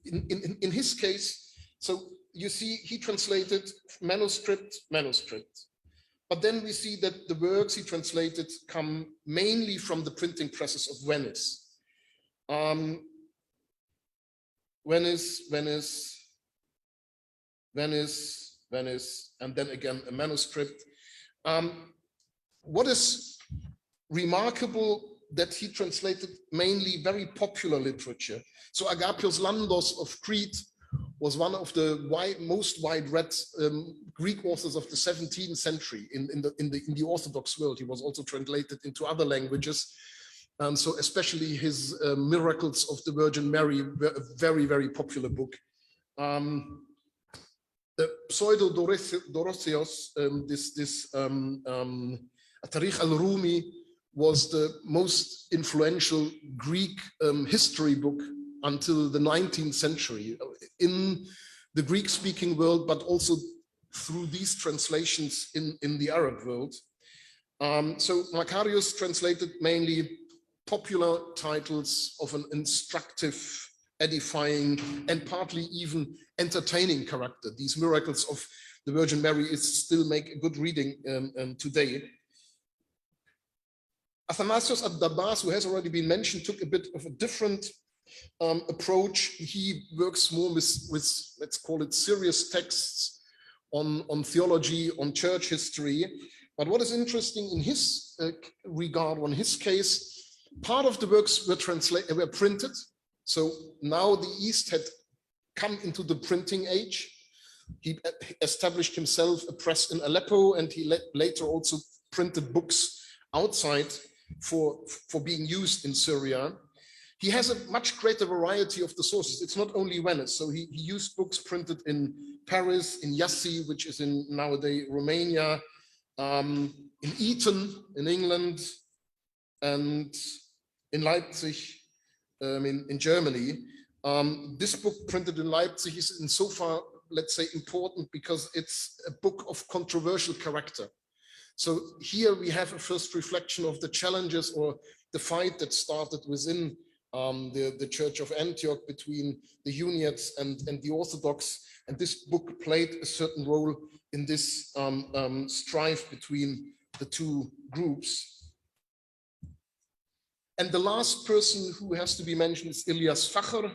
in his case, so you see he translated manuscript. But then we see that the works he translated come mainly from the printing presses of Venice. Venice, and then again a manuscript. What is remarkable, that he translated mainly very popular literature. So Agapios Landos of Crete was one of the most wide-read Greek authors of the 17th century in the Orthodox world. He was also translated into other languages. So especially his Miracles of the Virgin Mary were a very, very popular book. The Pseudo-Dorotheos, Tarikh al-Rumi, was the most influential Greek history book until the 19th century in the Greek-speaking world, but also through these translations in the Arab world. So Macarius translated mainly popular titles of an instructive, edifying, and partly even entertaining character. These Miracles of the Virgin Mary still make a good reading today. Athanasios ad-Dabbas, who has already been mentioned, took a bit of a different approach. He works more with, let's call it, serious texts on theology, on church history. But what is interesting in his regard, on his case, part of the works were printed. So now the East had come into the printing age. He established himself a press in Aleppo, and he later also printed books outside for being used in Syria. He has a much greater variety of the sources. It's not only Venice. So he used books printed in Paris, in Jassy, which is in nowadays Romania, in Eton, in England, and in Leipzig, in Germany. This book printed in Leipzig is in so far, let's say, important because it's a book of controversial character. So here we have a first reflection of the challenges or the fight that started within the Church of Antioch between the Uniates and the Orthodox. And this book played a certain role in this strife between the two groups. And the last person who has to be mentioned is Elias Facher.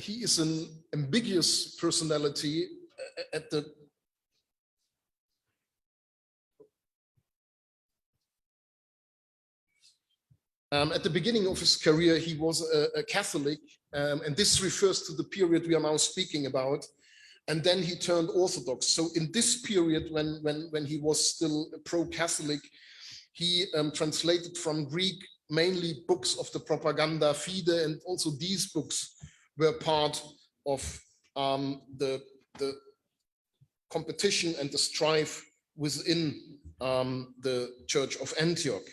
He is an ambiguous personality. At the beginning of his career, he was a Catholic, and this refers to the period we are now speaking about. And then he turned Orthodox. So in this period, when he was still pro-Catholic, he translated from Greek mainly books of the Propaganda Fide, and also these books were part of the competition and the strife within the Church of Antioch.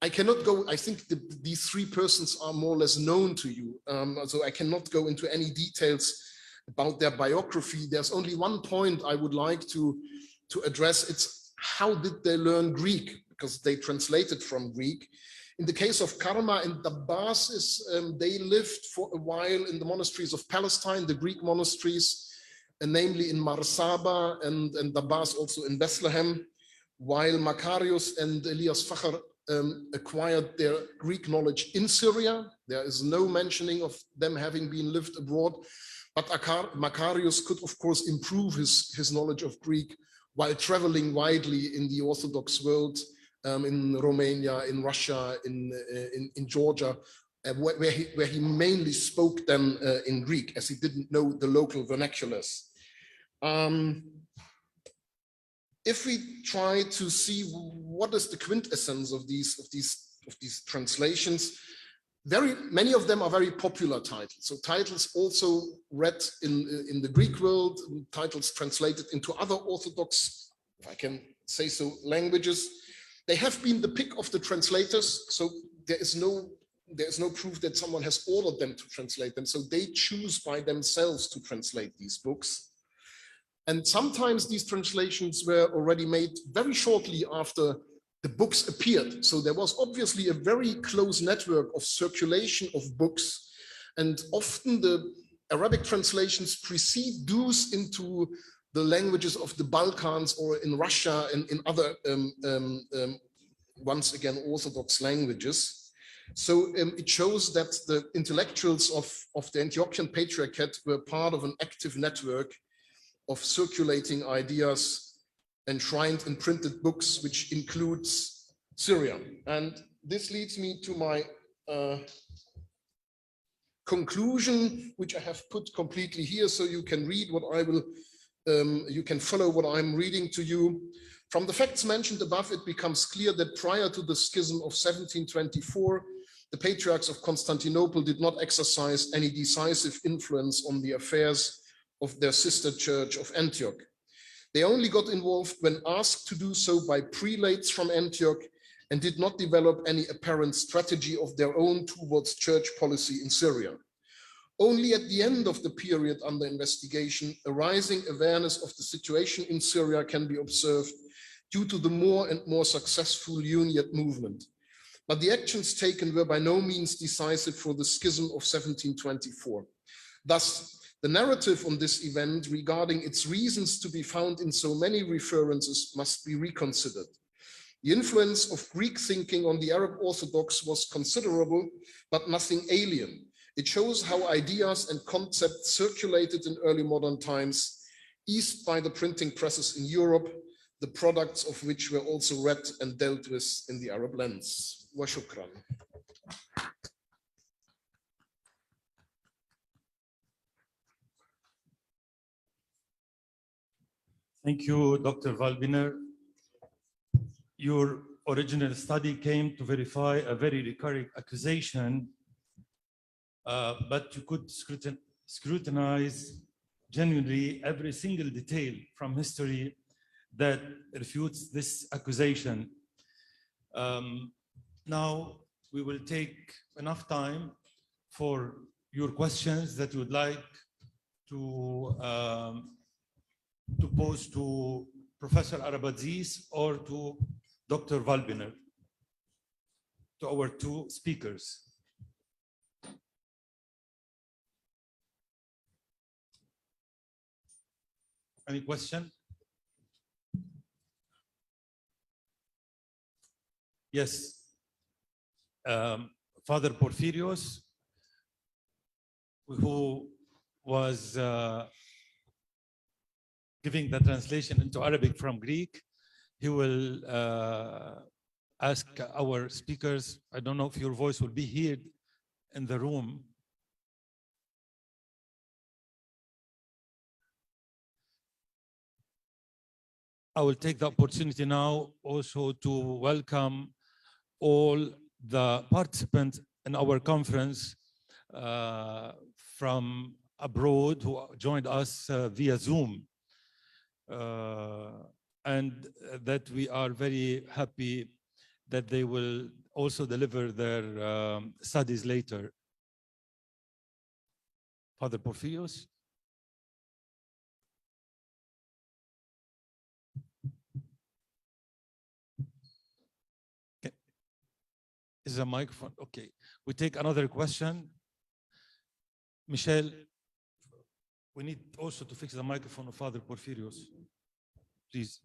I cannot go, I think these three persons are more or less known to you, so I cannot go into any details about their biography. There's only one point I would like to address. It's how did they learn Greek? Because they translated from Greek. In the case of Karma and Damascus, they lived for a while in the monasteries of Palestine, the Greek monasteries, and namely in Marsaba and Damascus, also in Bethlehem, while Macarius and Elias Facher acquired their Greek knowledge in Syria. There is no mentioning of them having been lived abroad, but Macarius could, of course, improve his knowledge of Greek while traveling widely in the Orthodox world, in Romania, in Russia, in Georgia, where he mainly spoke then in Greek, as he didn't know the local vernaculars. If we try to see what is the quintessence of these translations, very many of them are very popular titles. So titles also read in the Greek world, titles translated into other Orthodox, if I can say so, languages. They have been the pick of the translators. So there is no proof that someone has ordered them to translate them. So they choose by themselves to translate these books. And sometimes these translations were already made very shortly after the books appeared. So there was obviously a very close network of circulation of books. And often the Arabic translations precede those into the languages of the Balkans or in Russia and in other, once again, Orthodox languages. So it shows that the intellectuals of the Antiochian Patriarchate were part of an active network of circulating ideas enshrined in printed books, which includes Syria. And this leads me to my conclusion, which I have put completely here, so you can read what I will, you can follow what I'm reading to you. From the facts mentioned above, it becomes clear that prior to the schism of 1724, the patriarchs of Constantinople did not exercise any decisive influence on the affairs of their sister church of Antioch. They only got involved when asked to do so by prelates from Antioch and did not develop any apparent strategy of their own towards church policy in Syria. Only at the end of the period under investigation, a rising awareness of the situation in Syria can be observed due to the more and more successful Uniate movement. But the actions taken were by no means decisive for the schism of 1724. Thus, the narrative on this event regarding its reasons to be found in so many references must be reconsidered. The influence of Greek thinking on the Arab Orthodox was considerable, but nothing alien. It shows how ideas and concepts circulated in early modern times, eased by the printing presses in Europe, the products of which were also read and dealt with in the Arab lands. Wa shukran. Thank you, Dr. Walbiner. Your original study came to verify a very recurring accusation, but you could scrutinize genuinely every single detail from history that refutes this accusation. Now we will take enough time for your questions that you would like to pose to Professor Arambatzis or to Dr. Walbiner, to our two speakers. Any question? Yes. Father Porphyrios, who was giving the translation into Arabic from Greek, he will ask our speakers. I don't know if your voice will be heard in the room. I will take the opportunity now also to welcome all the participants in our conference from abroad who joined us via Zoom. And that we are very happy that they will also deliver their studies later. Father Porphyrios. Okay. Is a microphone? Okay. We take another question. Michelle, we need also to fix the microphone of Father Porphyrios. Please.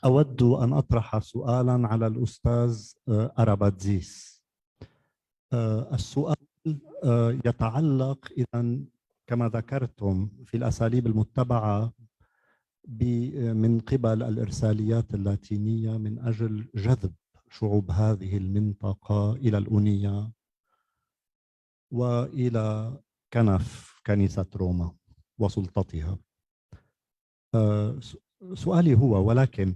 أود أن أطرح سؤالاً على الأستاذ أرامباتزيس. السؤال يتعلق إذن كما ذكرتم في الأساليب المتبعة من قبل الإرساليات اللاتينية من أجل جذب شعوب هذه المنطقة إلى الأونية وإلى كنف كنيسة روما وسلطتها. سؤالي هو ولكن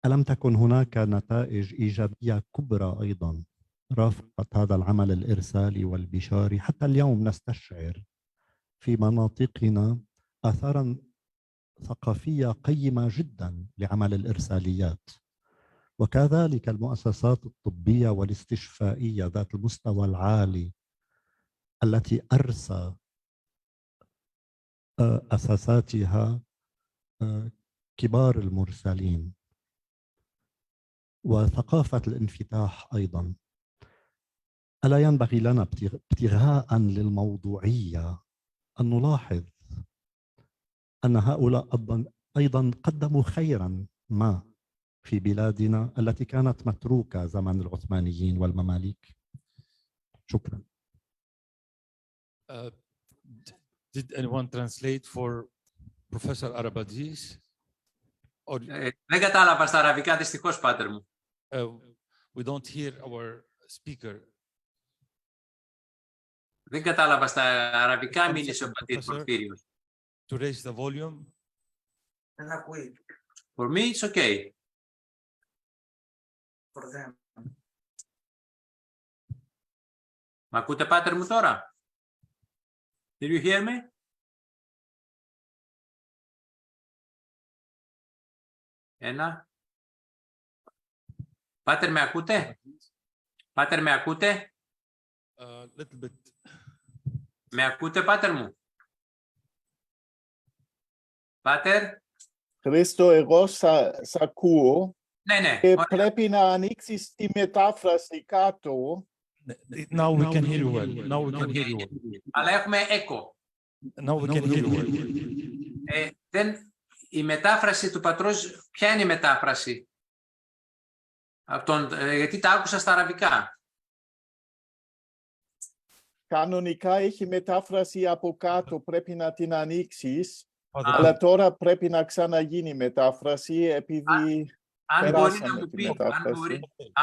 ألم تكن هناك نتائج إيجابية كبرى أيضاً رافقت هذا العمل الإرسالي والبشاري؟ حتى اليوم نستشعر في مناطقنا آثاراً ثقافية قيمة جداً لعمل الإرساليات، وكذلك المؤسسات الطبية والاستشفائية ذات المستوى العالي التي أرسى أساساتها كبار المرسلين، وثقافة الانفتاح أيضاً. ألا ينبغي لنا ابتغاءً للموضوعية أن نلاحظ أن هؤلاء أيضاً قدموا خيراً ما في بلادنا التي كانت متروكة زمن العثمانيين والمماليك؟ شكراً. Did anyone translate for Professor Arambatzis? Or Δεν κατάλαβα στα αραβικά, δυστυχώς, πάτερ μου. we don't hear our speaker. Δεν κατάλαβα στα αραβικά, μίλησε ο πατήρ Πορφύριος. To raise the volume. Δεν ακούει. For me, it's okay. For them. Μ' ακούτε, πάτερ μου, τώρα? Did you hear me? Ένα. Πάτερ, με ακούτε? Πάτερ, με ακούτε? Little bit. Με ακούτε, πάτερ μου? Πάτερ? Χρήστο, εγώ σ' ακούω. Ναι, ναι. Και πρέπει να ανοίξεις τη μετάφραση κάτω. Now we can hear you well. Now we can hear you well. Αλλά έχουμε echo. Now we can hear you well. Η μετάφραση του πατρός, ποια είναι η μετάφραση? Γιατί τα άκουσα στα αραβικά. Κανονικά έχει μετάφραση από κάτω, πρέπει να την ανοίξεις. Αλλά τώρα πρέπει να ξαναγίνει μετάφραση επειδή... Αν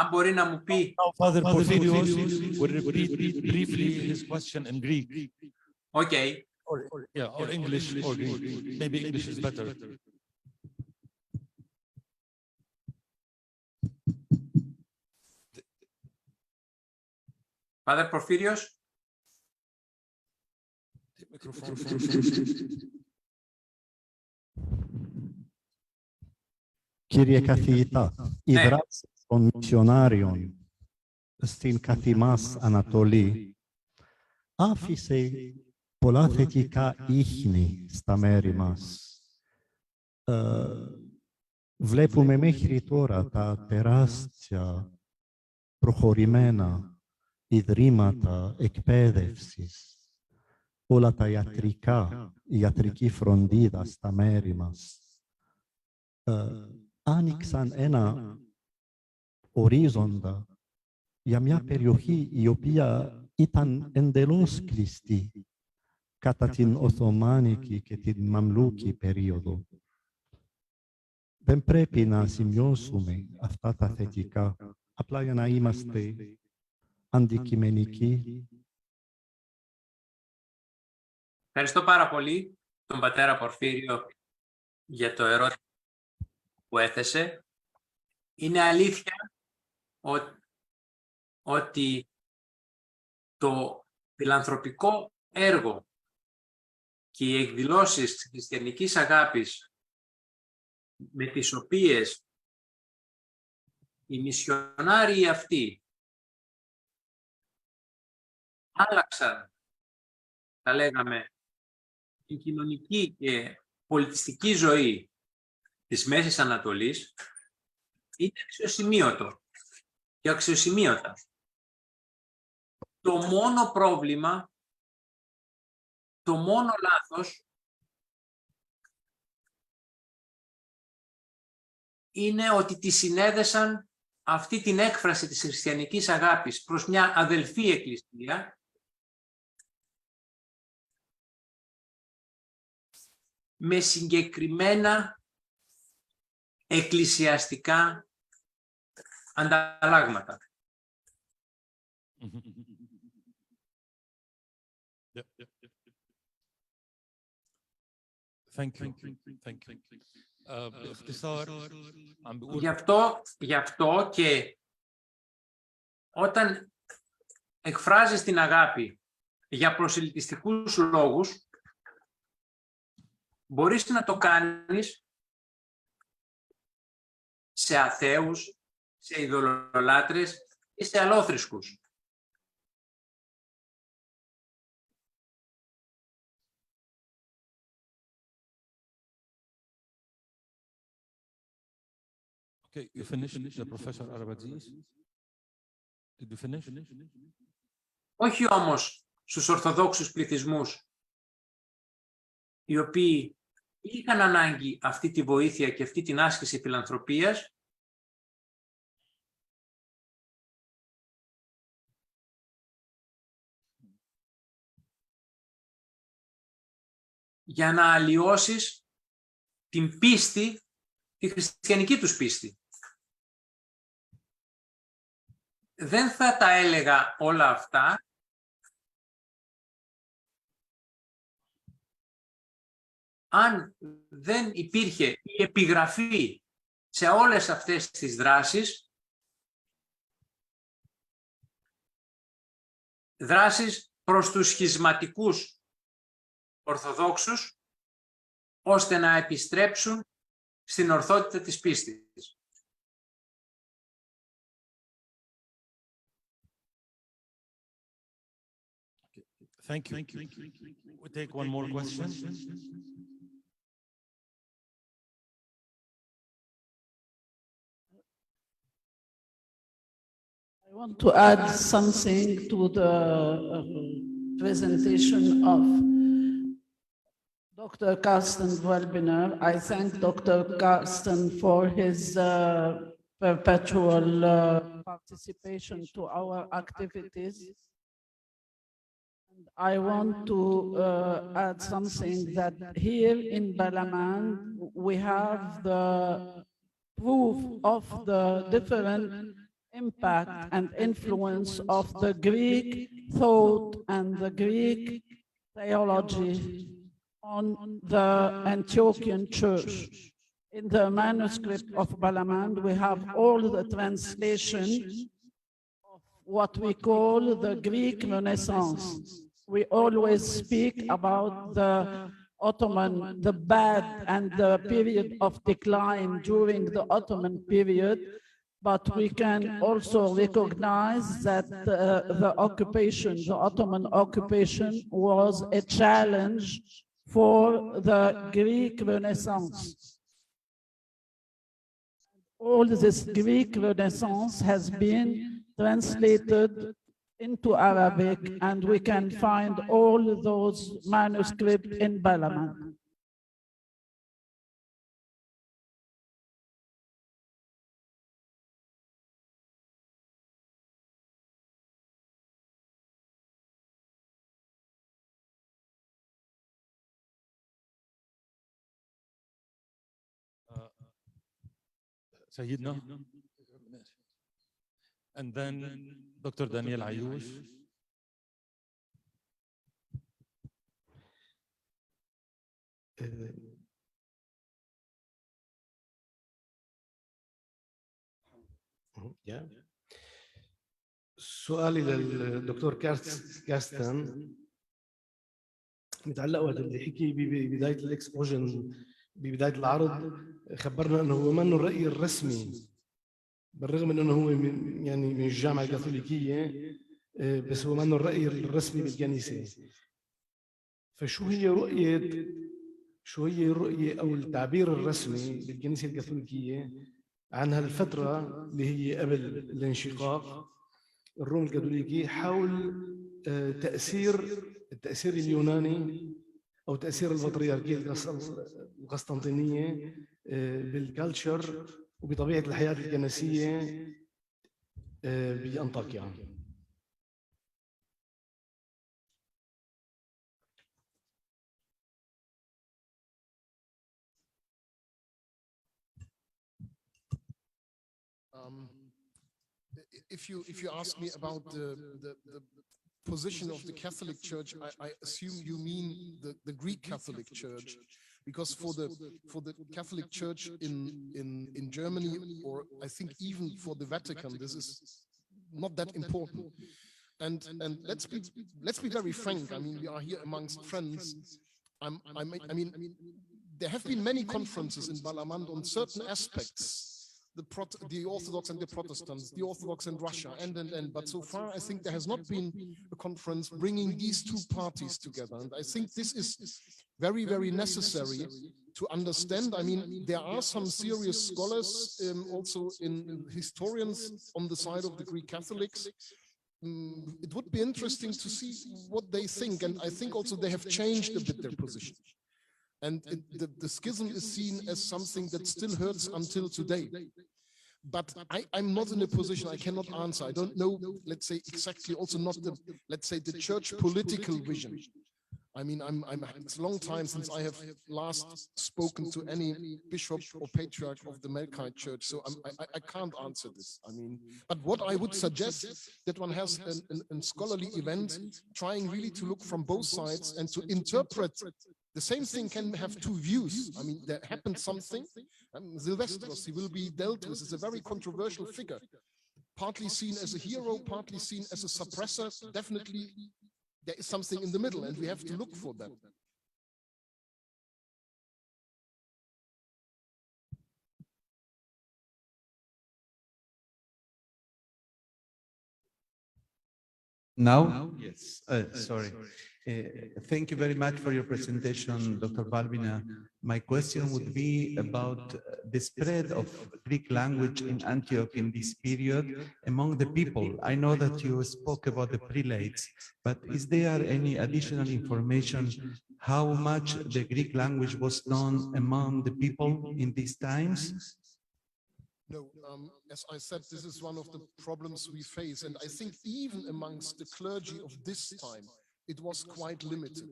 μπορεί να μου πει. Now, Father Porphyrios will repeat briefly his question in Greek. Okay. Or English, or Greek. Maybe English is better. Father Porphyrios. Κύριε καθηγητά, οι δράσεις των μισιονάριων στην καθημάς Ανατολή άφησε πολλά θετικά ίχνη στα μέρη μας. Βλέπουμε μέχρι τώρα τα τεράστια προχωρημένα ιδρύματα εκπαίδευσης, όλα τα ιατρική φροντίδα στα μέρη μας. Άνοιξαν ένα ορίζοντα για μια περιοχή η οποία ήταν εντελώς κλειστή κατά την Οθωμανική και την Μαμλούκη περίοδο. Δεν πρέπει να σημειώσουμε αυτά τα θετικά, απλά για να είμαστε αντικειμενικοί. Ευχαριστώ πάρα πολύ τον πατέρα Πορφύριο για το ερώτημα που έθεσε. Είναι αλήθεια ότι το φιλανθρωπικό έργο και οι εκδηλώσεις της χριστιανικής αγάπης με τις οποίες οι μισιονάριοι αυτοί άλλαξαν, θα λέγαμε, την κοινωνική και πολιτιστική ζωή της Μέσης Ανατολής, είναι αξιοσημείωτο και αξιοσημείωτα. Το μόνο πρόβλημα, το μόνο λάθος, είναι ότι τη συνέδεσαν αυτή την έκφραση της χριστιανικής αγάπης προς μια αδελφή εκκλησία με συγκεκριμένα εκκλησιαστικά ανταλλάγματα. Γι' αυτό και όταν εκφράζεις την αγάπη για προσελκυστικούς λόγους, μπορείς να το κάνεις σε αθέους, σε ειδωλολάτρες ή σε αλλόθρησκους. Okay, you finished, Professor Arambatzis? Did you finish? Όχι όμως στους Ορθοδόξους πληθυσμούς, οι οποίοι είχαν ανάγκη αυτή τη βοήθεια και αυτή την άσκηση φιλανθρωπίας, για να αλλοιώσεις την πίστη, τη χριστιανική τους πίστη. Δεν θα τα έλεγα όλα αυτά αν δεν υπήρχε η επιγραφή σε όλες αυτές τις δράσεις, δράσεις προς τους σχισματικούς Ορθοδόξους, ώστε να επιστρέψουν στην ορθότητα της πίστης. Thank you. We'll take one more question. I want to add something to the presentation of Dr. Carsten Walbiner. I thank Dr. Carsten for his perpetual participation to our activities. And I want to add something that here in Balamand, we have the proof of the different impact and influence of the Greek thought and the Greek theology on the Antiochian church. In the manuscript of Balamand, we have all the translation of what we call the Greek Renaissance. We always speak about the Ottoman, the bad and the period of decline during the Ottoman period, but we can also recognize that the occupation, the Ottoman occupation, was a challenge for the Greek Renaissance. All this Greek Renaissance has been translated into Arabic, and we can find all those manuscripts in Balamand. Sayyidina. And then Dr. Daniel Ayush. سؤالي للدكتور كارستن متعلق وقت اللي حكي ببداية الإكسبوجن ببداية العرض خبرنا أنه هو منه الرأي الرسمي بالرغم من أنه هو يعني من الجامعة الكاثوليكية بس هو منه الرأي الرسمي بالكنيسة. فشو هي الرؤية أو التعبير الرسمي بالكنيسة الكاثوليكية عن هالفترة اللي هي قبل الانشقاق الروم الكاثوليكي حول التأثير اليوناني أو تأثير البطريركية القسطنطينية بالكالتشر وبطبيعة الحياة الكنسية بأنطاكيا. If you ask me about the position of the Catholic Church, I assume you mean the Greek Catholic Church, because for the Catholic Church in Germany, or I think even for the Vatican, this is not that important. And let's be very frank. I mean, we are here amongst friends. I mean, there have been many conferences in Balamand on certain aspects. The Orthodox and the Protestants, the Orthodox and Russia, and. But so far, I think there has not been a conference bringing these two parties together. And I think this is very, very necessary to understand. I mean, there are some serious scholars, also in historians on the side of the Greek Catholics. It would be interesting to see what they think. And I think also they have changed a bit their position. And the schism is seen as something that still hurts until today. But I'm not in a position, I cannot answer. I don't know, let's say, exactly also not the, let's say, the church political vision. I mean, it's a long time since I have last spoken to any bishop or patriarch of the Melkite Church, so I can't answer this. I mean, but what I would suggest that one has a scholarly event trying really to look from both sides and to interpret. The same thing can have two views. I mean, there happened something. Silvestros, he will be dealt with. It's a very controversial figure, partly seen as a hero, partly seen as a suppressor. Definitely, there is something in the middle, and we have to look for that. Now? Yes, sorry. Thank you very much for your presentation, Dr. Walbiner. My question would be about the spread of Greek language in Antioch in this period among the people. I know that you spoke about the prelates, but is there any additional information how much the Greek language was known among the people in these times? No, as I said, this is one of the problems we face. And I think even amongst the clergy of this time, it was quite limited.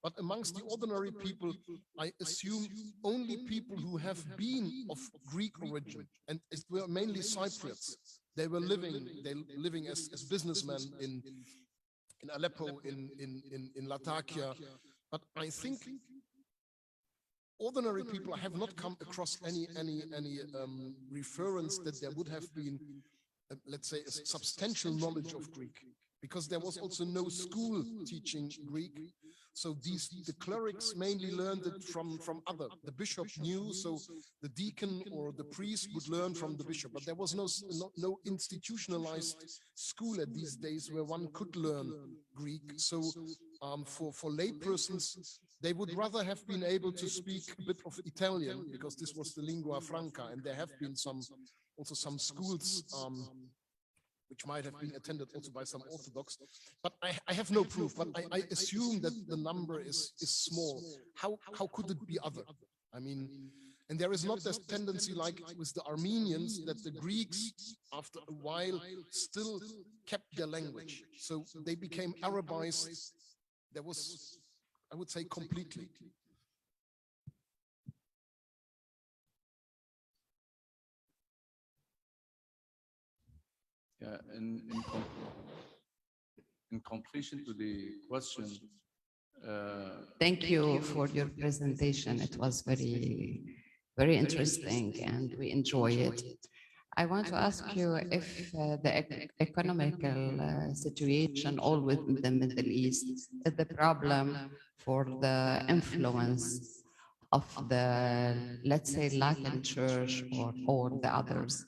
But amongst the ordinary people, I assume only people who have been of Greek origin, and it were mainly Cypriots. They were living as businessmen in Aleppo, in Latakia. But I think ordinary people have not come across any reference that there would have been, let's say, a substantial knowledge of Greek, because there was also no school teaching Greek. So the clerics mainly learned it from other. The bishop knew, so the deacon or the priest would learn from the bishop. But there was no institutionalized school at these days where one could learn Greek. So for lay persons, they would rather have been able to speak a bit of Italian, because this was the lingua franca, and there have been also some schools which might have been attended also by some Orthodox, but I have no proof, but I assume that the number is small. How could it be other? I mean, and there is not this tendency like with the Armenians that the Greeks, after a while, still kept their language. So they became Arabized. There was, I would say, completely. Yeah, in completion to the question. Thank you for your presentation. It was very, very interesting and we enjoy it. I want to ask you if the economical situation all within the Middle East is the problem for the influence of the, let's say, Latin Church or the others.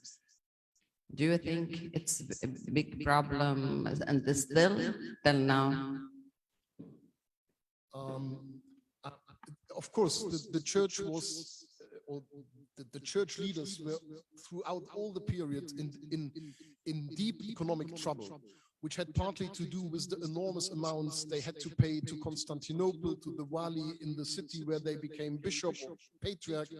Do you think it's a big problem and still till now? Of course, the church was, or the church leaders were throughout all the period in deep economic trouble, which had partly to do with the enormous amounts they had to pay to Constantinople, to the wali in the city where they became bishop or patriarch.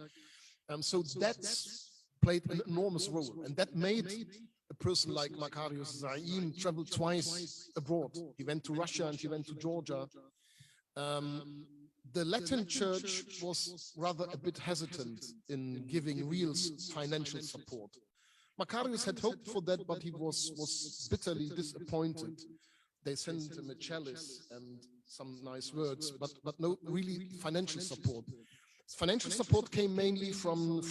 So that's played an enormous role, and that made a person like Macarius Zaim travel twice abroad. He went to Russia and he went to Georgia. The Latin Church was rather a bit hesitant in giving real financial support. Macarius had hoped for that, but he was bitterly disappointed. They sent him a chalice and some nice words, but no really financial support. Financial support came mainly from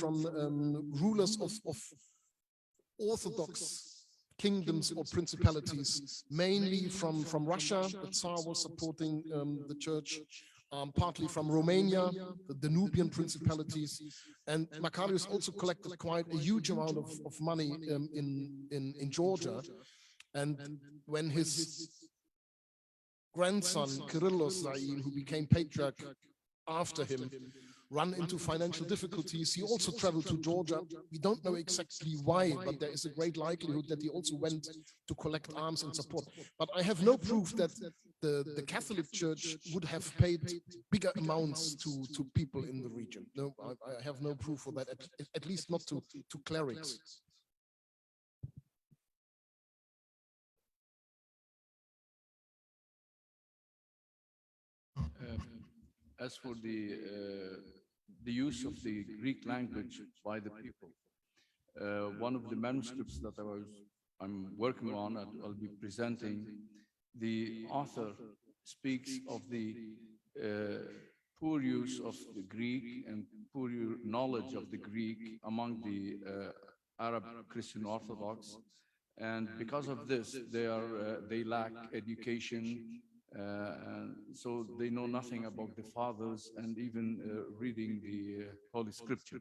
rulers of Orthodox kingdoms or principalities, mainly from Russia. The Tsar was supporting the church, partly from Romania, the Danubian principalities, and Macarius also collected quite a huge amount of money in Georgia. And when his grandson, Kyrillos Zaim, who became patriarch after him, run into financial difficulties, he also traveled to Georgia. We don't know exactly why, but there is a great likelihood that he also went to collect arms and support. But I have no proof that the Catholic Church would have paid bigger amounts to people in the region. No, I have no proof for that, at least not to clerics. As for the use of the Greek language by the people, one of the manuscripts that I'm working on and I'll be presenting, the author speaks of the poor use of the Greek and poor knowledge of the Greek among the Arab Christian Orthodox, and because of this, they lack education. And so they know nothing about the fathers and even reading the Holy Scripture.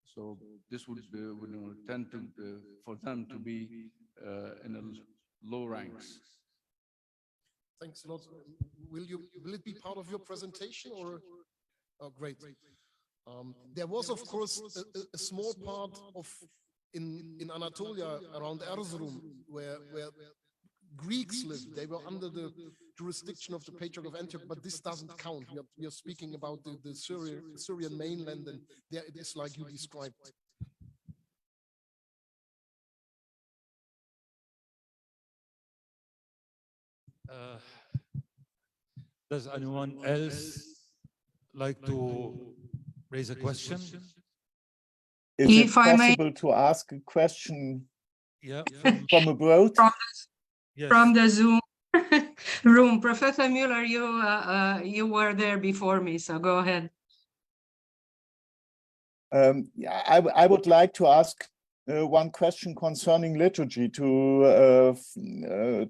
So this would tend to for them to be in a low ranks. Thanks a lot. Will it be part of your presentation or? Oh, great. There was, of course, a small part of in Anatolia around Erzurum where Greeks lived. They were under the jurisdiction of the Patriarch of Antioch, but this doesn't count. We are speaking about the Syrian mainland, and there it is like you described. Does anyone else like to raise a question? Is it possible to ask a question from abroad? From the Zoom room. Professor Müller, you were there before me, so go ahead. Yeah, I would like to ask one question concerning liturgy to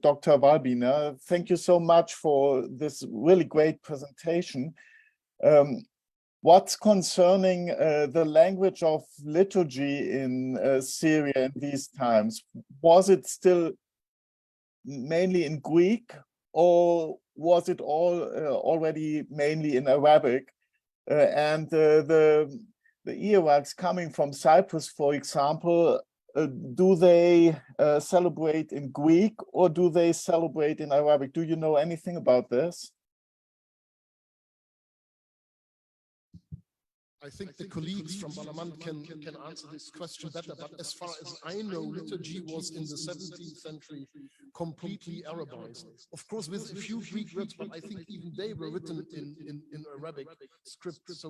Dr. Walbiner. Thank you so much for this really great presentation. What's concerning the language of liturgy in Syria in these times? Was it still mainly in Greek, or was it all already mainly in Arabic? And the earwax coming from Cyprus, for example, do they celebrate in Greek or do they celebrate in Arabic? Do you know anything about this? I think the colleagues from Balamand can answer this question better, but as far as I know, liturgy was in the 17th century completely Arabized. Of course, with a few Greek words, but I think even they were written in Arabic script. So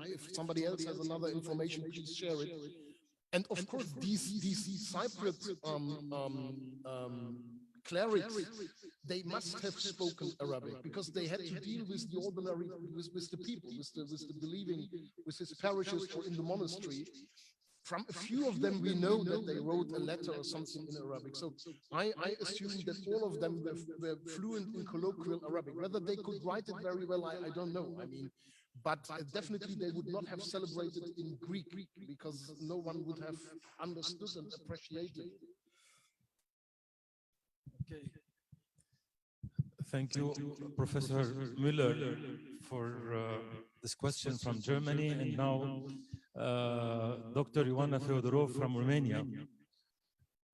if somebody else has another information, please share it. And of course, these Cypriot clerics, they must have spoken Arabic because they had to deal with the ordinary, with the people, with the believing, with his parishes or in the monastery. From a few of them, we know that they wrote a letter or something in Arabic. So I assume that all of them were fluent in colloquial Arabic. Whether they could write it very well, I don't know. I mean, but definitely they would not have celebrated in Greek because no one would have understood and appreciated. Okay. Thank you, Professor Müller, for this question from Germany. And now, Dr. Ioana Feodorov from Romania.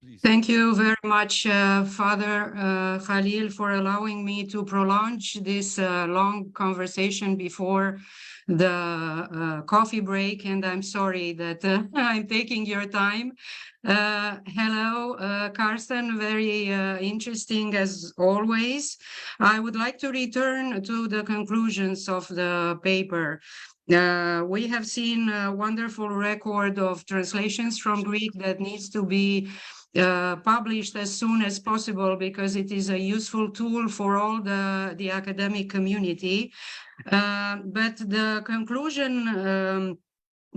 Please. Thank you very much, Father Khalil, for allowing me to prolong this long conversation before the coffee break. And I'm sorry that I'm taking your time. Hello, Carsten, very interesting as always. I would like to return to the conclusions of the paper. We have seen a wonderful record of translations from Greek that needs to be published as soon as possible because it is a useful tool for all the academic community. But the conclusion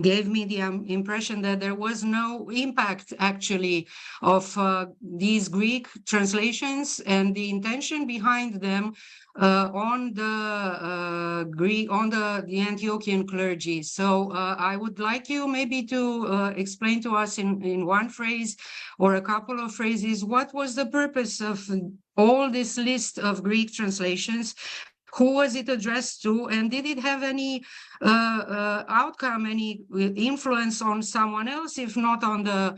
gave me the impression that there was no impact actually of these Greek translations and the intention behind them on the the Antiochian clergy. So I would like you maybe to explain to us in one phrase or a couple of phrases, what was the purpose of all this list of Greek translations? Who was it addressed to, and did it have any outcome, any influence on someone else, if not on the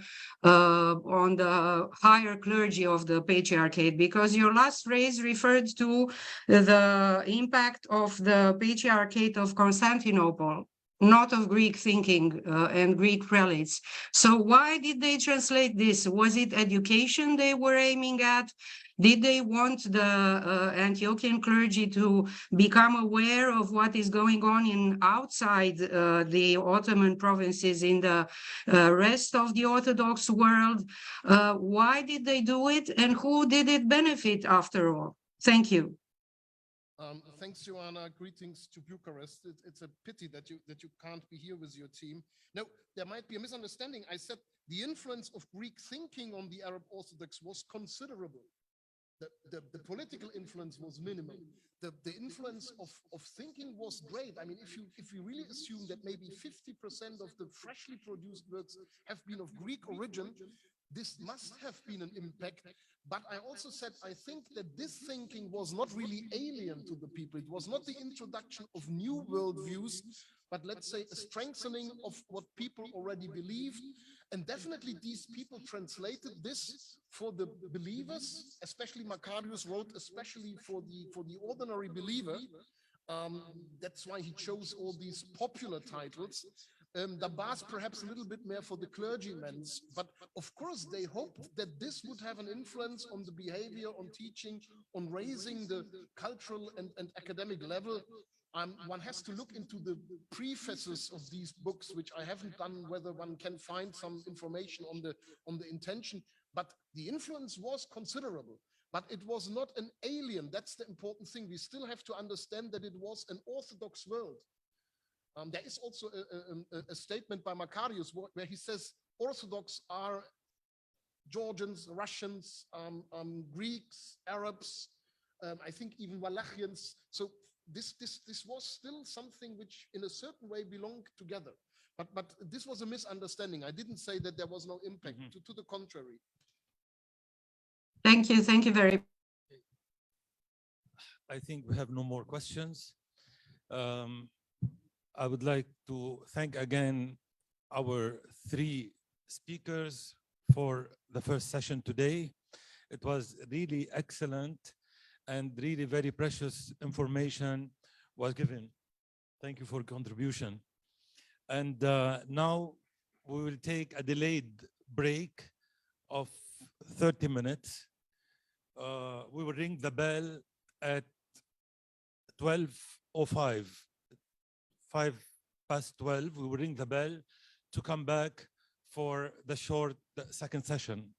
higher clergy of the Patriarchate? Because your last phrase referred to the impact of the Patriarchate of Constantinople, not of Greek thinking and Greek prelates. So why did they translate this? Was it education they were aiming at? Did they want the Antiochian clergy to become aware of what is going on in outside the Ottoman provinces in the rest of the Orthodox world? Why did they do it, and who did it benefit after all? Thank you. Thanks, Joanna. Greetings to Bucharest. It's a pity that you can't be here with your team. No, there might be a misunderstanding. I said the influence of Greek thinking on the Arab Orthodox was considerable. The political influence was minimal. The influence of thinking was great. I mean, if we really assume that maybe 50% of the freshly produced works have been of Greek origin, this must have been an impact. But I also said, I think that this thinking was not really alien to the people. It was not the introduction of new worldviews, but let's say a strengthening of what people already believed. And definitely these people translated this for the believers, especially Macarius wrote, especially for the ordinary believer. That's why he chose all these popular titles. The bars perhaps a little bit more for the clergymen's, but of course they hoped that this would have an influence on the behavior, on teaching, on raising the cultural and academic level. One has to look into the prefaces of these books, which I haven't done, whether one can find some information on the intention, but the influence was considerable. But it was not an alien. That's the important thing. We still have to understand that it was an Orthodox world. There is also a statement by Macarius where he says Orthodox are Georgians, Russians, Greeks, Arabs, I think even Wallachians. So this was still something which in a certain way belonged together. But this was a misunderstanding. I didn't say that there was no impact, to the contrary. Thank you very much. I think we have no more questions. I would like to thank again our three speakers for the first session today. It was really excellent and really very precious information was given. Thank you for contribution. And now we will take a delayed break of 30 minutes. We will ring the bell at 12:05. 12:05, we will ring the bell to come back for the short second session.